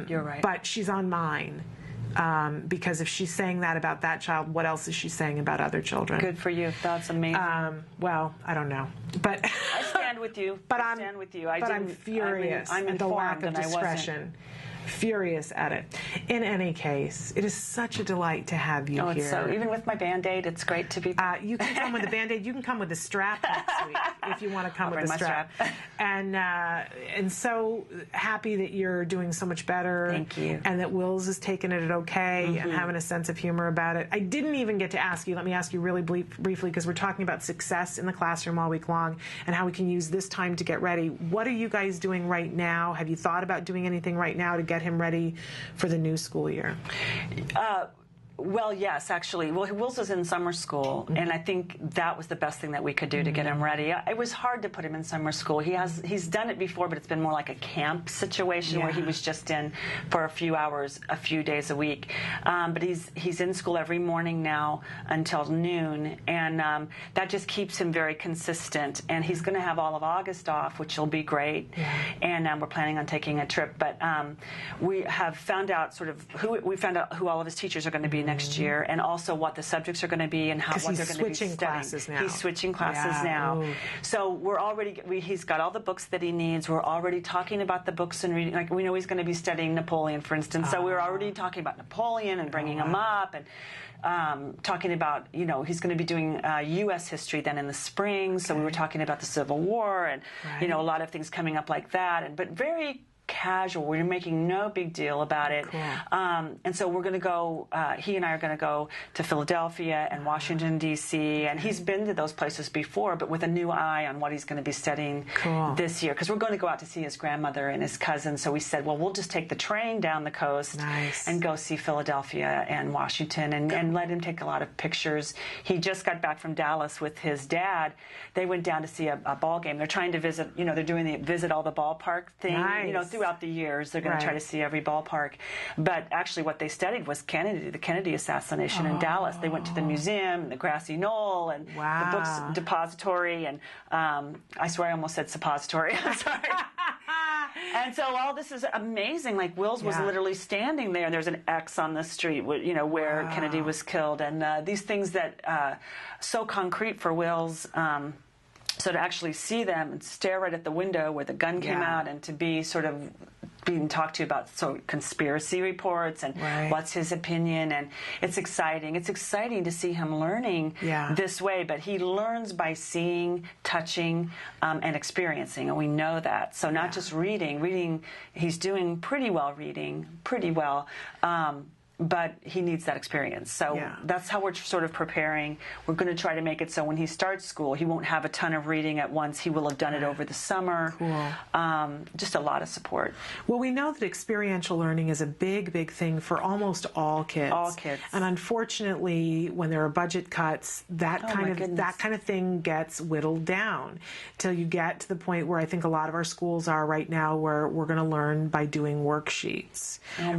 You're right. But she's on mine. Because if she's saying that about that child, what else is she saying about other children? Good for you. That's amazing. Well, I don't know, but I stand with you. I stand with you. I'm furious at the lack of discretion. Furious at it. In any case, it is such a delight to have you here. So even with my Band-Aid, it's great to be. You can come with a Band-Aid. You can come with a strap next week if you want to come with a strap. And so happy that you're doing so much better. Thank you. And that Wills is taking it okay and having a sense of humor about it. I didn't even get to ask you. Let me ask you really briefly, because we're talking about success in the classroom all week long and how we can use this time to get ready. What are you guys doing right now? Have you thought about doing anything right now to get him ready for the new school year? Well, yes, actually. Well, Wills is in summer school, and I think that was the best thing that we could do to get him ready. It was hard to put him in summer school. He's done it before, but it's been more like a camp situation where he was just in for a few hours, a few days a week. But he's in school every morning now until noon, and that just keeps him very consistent. And he's going to have all of August off, which will be great. And we're planning on taking a trip. But we have found out who all of his teachers are going to be next year, and also what the subjects are going to be and what they're going to be studying. Classes now. He's switching classes now. Ooh. So he's got all the books that he needs. We're already talking about the books and reading. Like, we know he's going to be studying Napoleon, for instance. So we're already talking about Napoleon and bringing him up, and talking about, he's going to be doing U.S. history then in the spring. So we were talking about the Civil War and, a lot of things coming up like that. But very casual. We're making no big deal about it. Cool. And so we're going to go, he and I are going to go to Philadelphia and Washington, D.C., and he's been to those places before, but with a new eye on what he's going to be studying this year, because we're going to go out to see his grandmother and his cousin. So we said, well, we'll just take the train down the coast and go see Philadelphia and Washington and let him take a lot of pictures. He just got back from Dallas with his dad. They went down to see a ball game. They're trying to visit, they're doing the visit all the ballpark thing, throughout the years. They're going to try to see every ballpark. But actually what they studied was the Kennedy assassination in Dallas. They went to the museum and the grassy knoll and the books depository, and I swear I almost said suppository. I'm sorry. And so all this is amazing. Like, Wills was literally standing there, and there's an X on the street, where Kennedy was killed. And these things that so concrete for Wills. So to actually see them and stare right at the window where the gun came out, and to be sort of being talked to about conspiracy reports and what's his opinion, and it's exciting. It's exciting to see him learning this way, but he learns by seeing, touching, and experiencing, and we know that. So not just reading, he's doing pretty well reading, but he needs that experience. So that's how we're sort of preparing. We're going to try to make it so when he starts school, he won't have a ton of reading at once. He will have done it over the summer. Cool. Just a lot of support. Well, we know that experiential learning is a big, big thing for almost all kids. All kids. And unfortunately, when there are budget cuts, that kind of thing gets whittled down till you get to the point where I think a lot of our schools are right now, where we're going to learn by doing worksheets.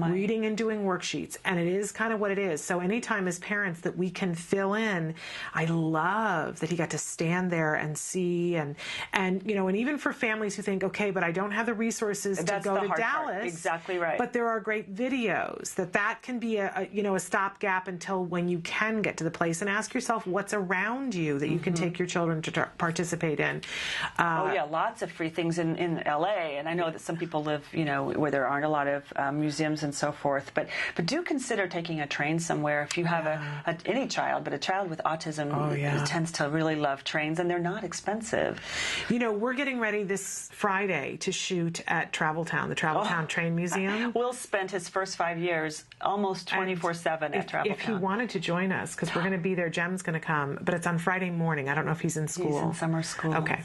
Reading and doing worksheets. And it is kind of what it is. So anytime as parents that we can fill in, I love that he got to stand there and see, and even for families who think, okay, but I don't have the resources to go to Dallas. Exactly right. But there are great videos that can be a stopgap until when you can get to the place, and ask yourself what's around you that you can take your children to participate in. Lots of free things in LA, and I know that some people live, where there aren't a lot of museums and so forth, but do consider taking a train somewhere if you have any child, but a child with autism tends to really love trains, and they're not expensive. We're getting ready this Friday to shoot at Traveltown, the Traveltown Train Museum. Will spent his first 5 years almost 24/7 at Traveltown. If he wanted to join us, because we're going to be there, Jem's going to come, but it's on Friday morning. I don't know if he's in school. He's in summer school. Okay.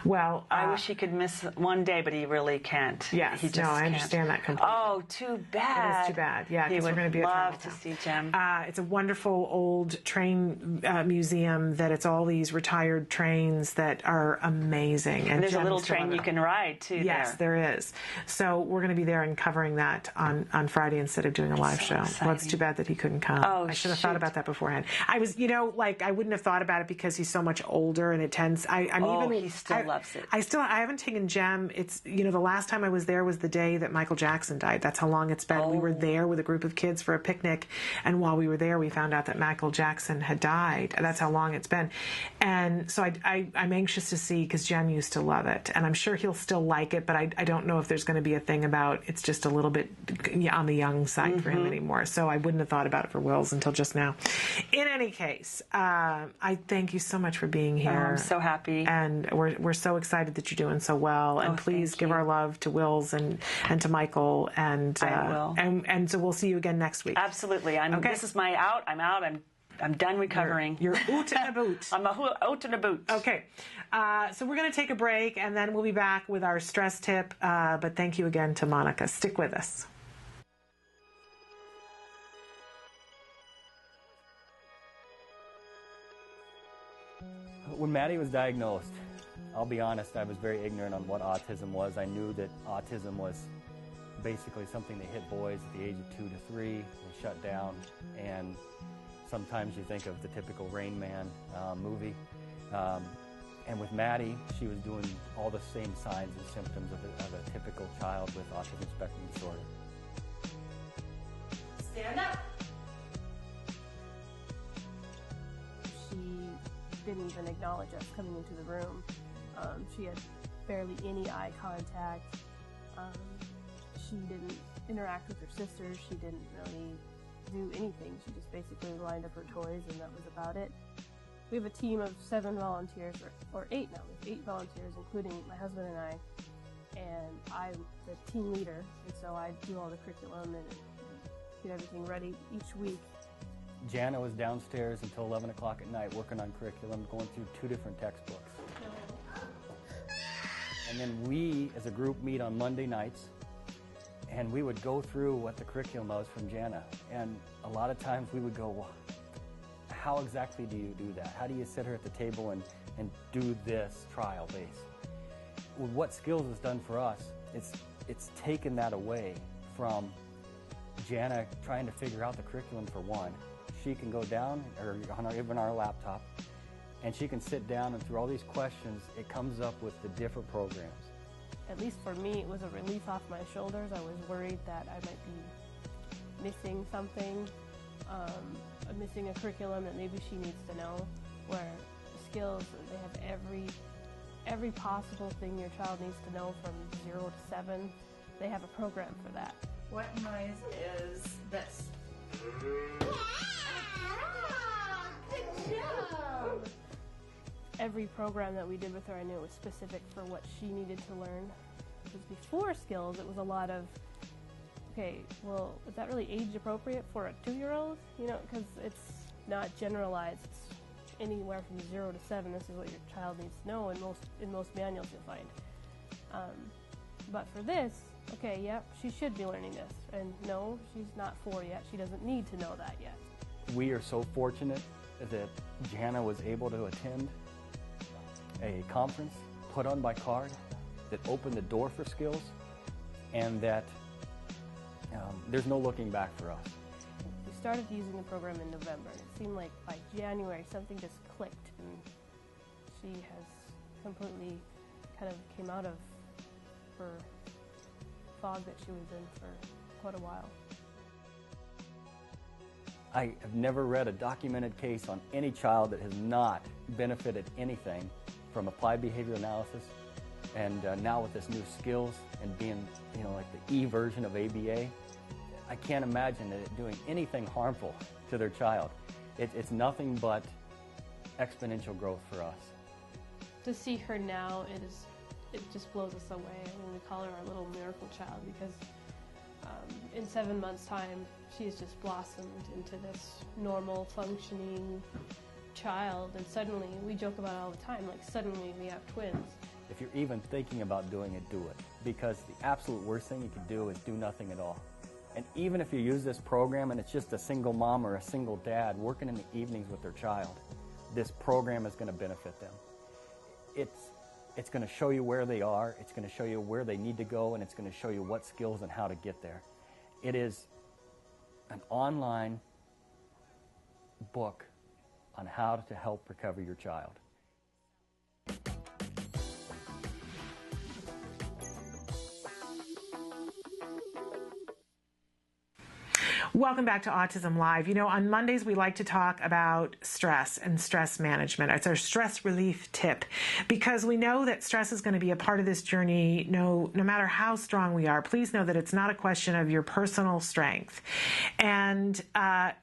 Well, I wish he could miss one day, but he really can't. Yes, he just I understand that completely. Oh, too bad. It is too bad. Yeah, because we're going to be at love Traveltown. To see Jem. It's a wonderful old train museum that it's all these retired trains that are amazing. And there's a little train you can ride too. Yes, there is. So we're going to be there and covering that on Friday instead of doing a live show. Exciting. Well, it's too bad that he couldn't come. Oh, I should have thought about that beforehand. I was, I wouldn't have thought about it because he's so much older, and it tends. He still loves it. I haven't taken Jem. It's the last time I was there was the day that Michael Jackson died. That's how long it's been. We were there with a group of kids kids for a picnic, and while we were there, we found out that Michael Jackson had died. That's how long it's been. And so I'm anxious to see, because Jem used to love it, and I'm sure he'll still like it, but I don't know if there's going to be a thing about it's just a little bit on the young side for him anymore. So I wouldn't have thought about it for Wills until just now. In any case, I thank you so much for being here. I'm so happy. And we're so excited that you're doing so well. And please give our love to Wills and to Michael. And I will. And so we'll see you again next week. Absolutely. This is my out. I'm out. I'm done recovering. You're out and about. I'm out and about. Okay. So we're going to take a break, and then we'll be back with our stress tip. But thank you again to Monica. Stick with us. When Maddie was diagnosed, I'll be honest, I was very ignorant on what autism was. I knew that autism was basically something that hit boys at the age of 2 to 3. They shut down, and sometimes you think of the typical Rain Man movie. And with Maddie, she was doing all the same signs and symptoms of a typical child with autism spectrum disorder. Stand up. She didn't even acknowledge us coming into the room. She had barely any eye contact. She didn't interact with her sisters. She didn't really do anything. She just basically lined up her toys, and that was about it. We have a team of 7 volunteers, or 8 now. We have 8 volunteers, including my husband and I. And I'm the team leader, and so I do all the curriculum and get everything ready each week. Jana was downstairs until 11 o'clock at night working on curriculum, going through 2 different textbooks. And then we, as a group, meet on Monday nights, and we would go through what the curriculum was from Jana. And a lot of times we would go, well, how exactly do you do that? How do you sit her at the table and do this trial base? Well, what Skills has done for us, it's taken that away from Jana trying to figure out the curriculum for one. She can go down, or even our laptop, and she can sit down, and through all these questions, it comes up with the different programs. At least for me, it was a relief off my shoulders. I was worried that I might be missing something, missing a curriculum that maybe she needs to know, where Skills, they have every possible thing your child needs to know from 0 to 7. They have a program for that. What noise is this? Good job. Every program that we did with her, I knew was specific for what she needed to learn. Because before Skills, it was a lot of, okay, well, is that really age appropriate for a 2-year-old? You know, because it's not generalized. It's anywhere from 0 to 7. This is what your child needs to know. In most manuals, you'll find. But for this, okay, yep, she should be learning this. And no, she's not 4 yet. She doesn't need to know that yet. We are so fortunate that Jana was able to attend a conference put on by CARD that opened the door for Skills, and that there's no looking back for us. We started using the program in November, and it seemed like by January something just clicked, and she has completely kind of came out of her fog that she was in for quite a while. I have never read a documented case on any child that has not benefited anything from applied behavior analysis, and now with this new Skills and being, you know, like the E version of ABA, I can't imagine it doing anything harmful to their child. It's nothing but exponential growth for us. To see her now, it just blows us away. I mean, we call her our little miracle child because in 7 months' time, she's just blossomed into this normal, functioning child, and suddenly, we joke about it all the time, like suddenly we have twins. If you're even thinking about doing it, do it. Because the absolute worst thing you could do is do nothing at all. And even if you use this program and it's just a single mom or a single dad working in the evenings with their child, this program is going to benefit them. It's going to show you where they are, it's going to show you where they need to go, and it's going to show you what skills and how to get there. It is an online book on how to help recover your child. Welcome back to Autism Live. You know, on Mondays, we like to talk about stress and stress management. It's our stress relief tip because we know that stress is going to be a part of this journey no matter how strong we are. Please know that it's not a question of your personal strength. And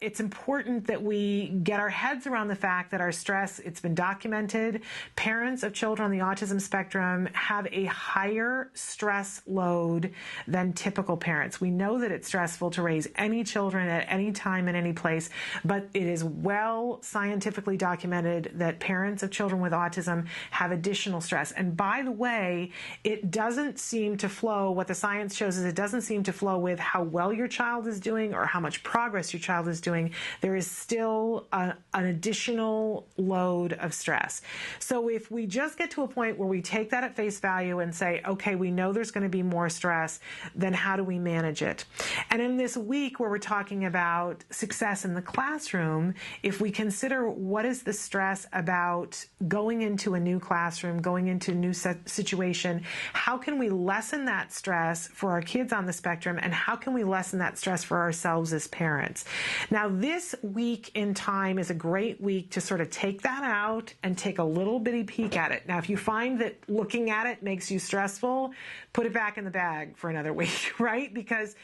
it's important that we get our heads around the fact that our stress, it's been documented, parents of children on the autism spectrum have a higher stress load than typical parents. We know that it's stressful to raise any children at any time in any place, but it is well scientifically documented that parents of children with autism have additional stress. And by the way, it doesn't seem to flow, what the science shows is it doesn't seem to flow with how well your child is doing or how much progress your child is doing. There is still an additional load of stress. So if we just get to a point where we take that at face value and say, okay, we know there's going to be more stress, then how do we manage it? And in this week where we're talking about success in the classroom, if we consider what is the stress about going into a new classroom, going into a new situation, how can we lessen that stress for our kids on the spectrum, and how can we lessen that stress for ourselves as parents? Now, this week in time is a great week to sort of take that out and take a little bitty peek at it. Now, if you find that looking at it makes you stressful, put it back in the bag for another week, right? Because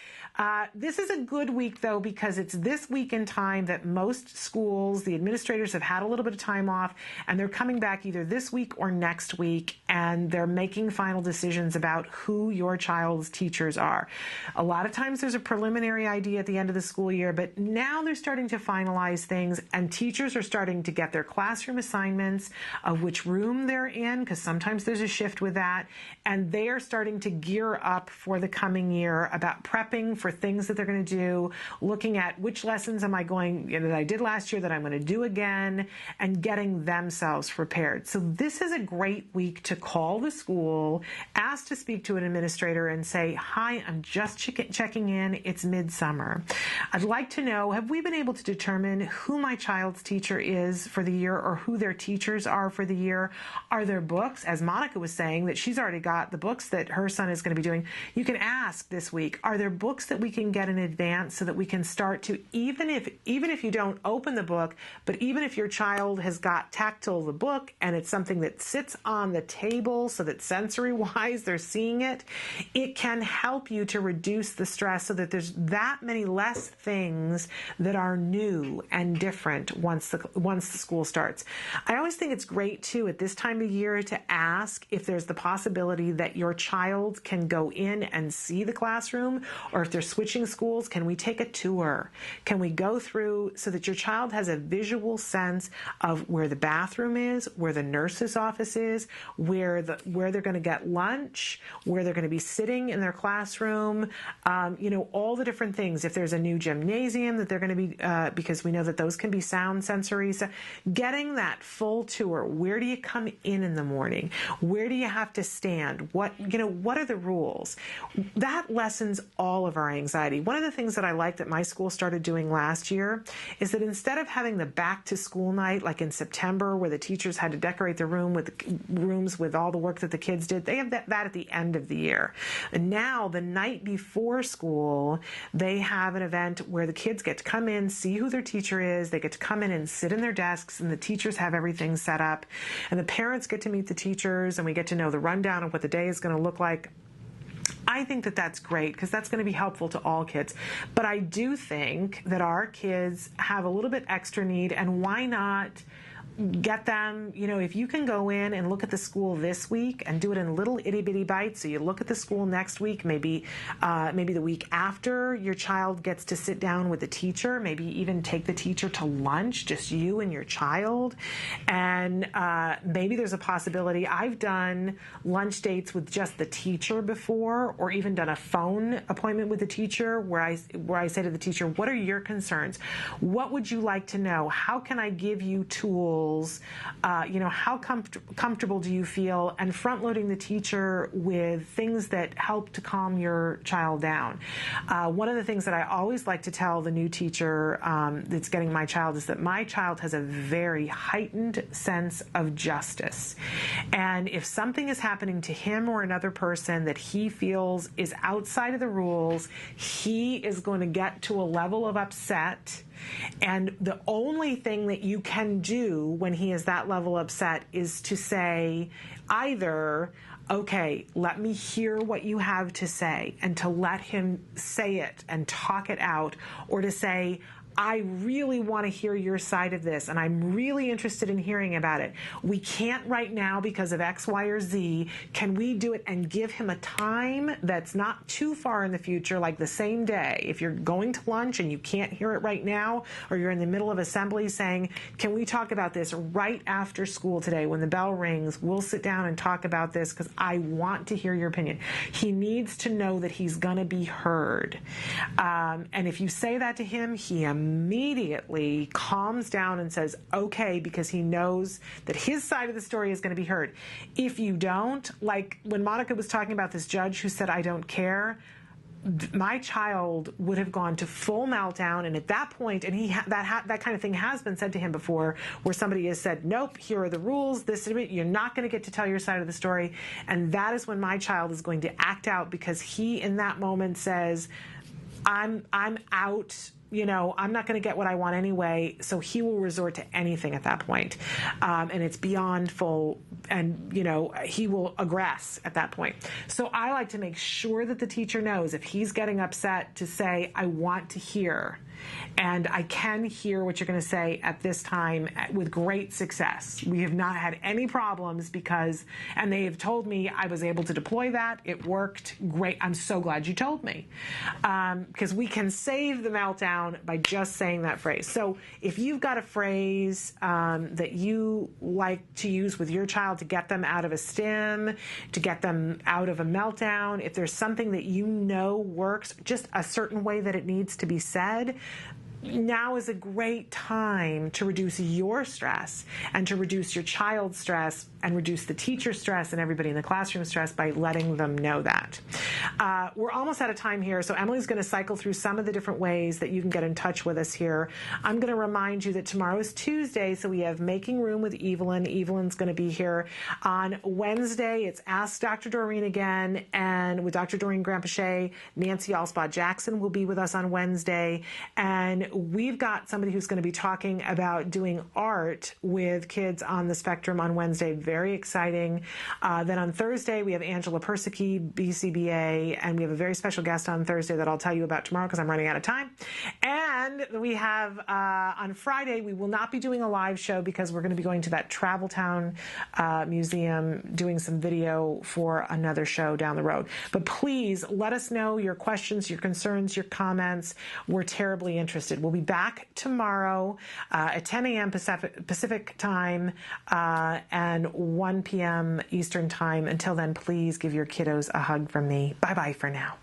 this is a good week, though, because it's this week in time that most schools, the administrators have had a little bit of time off, and they're coming back either this week or next week, and they're making final decisions about who your child's teachers are. A lot of times there's a preliminary idea at the end of the school year, but now they're starting to finalize things, and teachers are starting to get their classroom assignments of which room they're in, because sometimes there's a shift with that, and they are starting to gear up for the coming year about prepping for things that they're going to do, looking at which lessons am I going, that I did last year that I'm going to do again, and getting themselves prepared. So this is a great week to call the school, ask to speak to an administrator and say, hi, I'm just checking in. It's midsummer. I'd like to know, have we been able to determine who my child's teacher is for the year or who their teachers are for the year? Are there books, as Monica was saying, that she's already got the books that her son is going to be doing? You can ask this week, are there books that we can get in advance so that we can start to, even if you don't open the book, but even if your child has got tactile the book and it's something that sits on the table so that sensory-wise they're seeing it, it can help you to reduce the stress so that there's that many less things that are new and different once the school starts. I always think it's great, too, at this time of year to ask if there's the possibility that your child can go in and see the classroom, or if they're switching schools, can we take a tour? Can we go through so that your child has a visual sense of where the bathroom is, where the nurse's office is, where they're going to get lunch, where they're going to be sitting in their classroom, all the different things. If there's a new gymnasium that they're going to be, because we know that those can be sound sensory. So getting that full tour. Where do you come in the morning? Where do you have to stand? What are the rules? That lessens all of our anxiety. One of the things that I like that my school started doing last year is that instead of having the back to school night, like in September, where the teachers had to decorate the rooms with all the work that the kids did, they have that at the end of the year. And now, the night before school, they have an event where the kids get to come in, see who their teacher is, they get to come in and sit in their desks, and the teachers have everything set up, and the parents get to meet the teachers, and we get to know the rundown of what the day is going to look like. I think that that's great because that's going to be helpful to all kids. But I do think that our kids have a little bit extra need, and why not get them, if you can go in and look at the school this week and do it in little itty bitty bites. So you look at the school next week, maybe the week after your child gets to sit down with the teacher, maybe even take the teacher to lunch, just you and your child. And maybe there's a possibility. I've done lunch dates with just the teacher before, or even done a phone appointment with the teacher where I say to the teacher, what are your concerns? What would you like to know? How can I give you tools rules, how comfortable do you feel, and front-loading the teacher with things that help to calm your child down. One of the things that I always like to tell the new teacher that's getting my child is that my child has a very heightened sense of justice. And if something is happening to him or another person that he feels is outside of the rules, he is going to get to a level of upset. And the only thing that you can do when he is that level upset is to say either, okay, let me hear what you have to say, and to let him say it and talk it out, or to say, I really want to hear your side of this, and I'm really interested in hearing about it. We can't right now because of X, Y, or Z. Can we do it? And give him a time that's not too far in the future, like the same day. If you're going to lunch and you can't hear it right now, or you're in the middle of assembly, saying, can we talk about this right after school today when the bell rings? We'll sit down and talk about this because I want to hear your opinion. He needs to know that he's going to be heard. And if you say that to him, he immediately calms down and says, okay, because he knows that his side of the story is going to be heard. If you don't, like when Monica was talking about this judge who said, I don't care, my child would have gone to full meltdown. And at that point, and that kind of thing has been said to him before, where somebody has said, nope, here are the rules, you're not going to get to tell your side of the story. And that is when my child is going to act out, because he in that moment says, I'm out. I'm not going to get what I want anyway, so he will resort to anything at that point. And it's beyond full, and, he will aggress at that point. So I like to make sure that the teacher knows if he's getting upset to say, I want to hear, and I can hear what you're going to say at this time with great success. We have not had any problems and they have told me I was able to deploy that. It worked great. I'm so glad you told me. Because we can save the meltdown by just saying that phrase. So if you've got a phrase that you like to use with your child to get them out of a stim, to get them out of a meltdown, if there's something that works just a certain way that it needs to be said, now is a great time to reduce your stress and to reduce your child's stress and reduce the teacher's stress and everybody in the classroom stress by letting them know that. We're almost out of time here, so Emily's going to cycle through some of the different ways that you can get in touch with us here. I'm going to remind you that tomorrow is Tuesday, so we have Making Room with Evelyn. Evelyn's going to be here. On Wednesday, it's Ask Dr. Doreen again, and with Dr. Doreen Grandpachet, Nancy Alspaugh-Jackson will be with us on Wednesday, and we've got somebody who's going to be talking about doing art with kids on the spectrum on Wednesday. Very exciting. Then on Thursday, we have Angela Persicki, BCBA, and we have a very special guest on Thursday that I'll tell you about tomorrow because I'm running out of time. And we have on Friday, we will not be doing a live show because we're going to be going to that Travel Town Museum, doing some video for another show down the road. But please let us know your questions, your concerns, your comments. We're terribly interested. We'll be back tomorrow at 10 a.m. Pacific time and 1 p.m. Eastern time. Until then, please give your kiddos a hug from me. Bye-bye for now.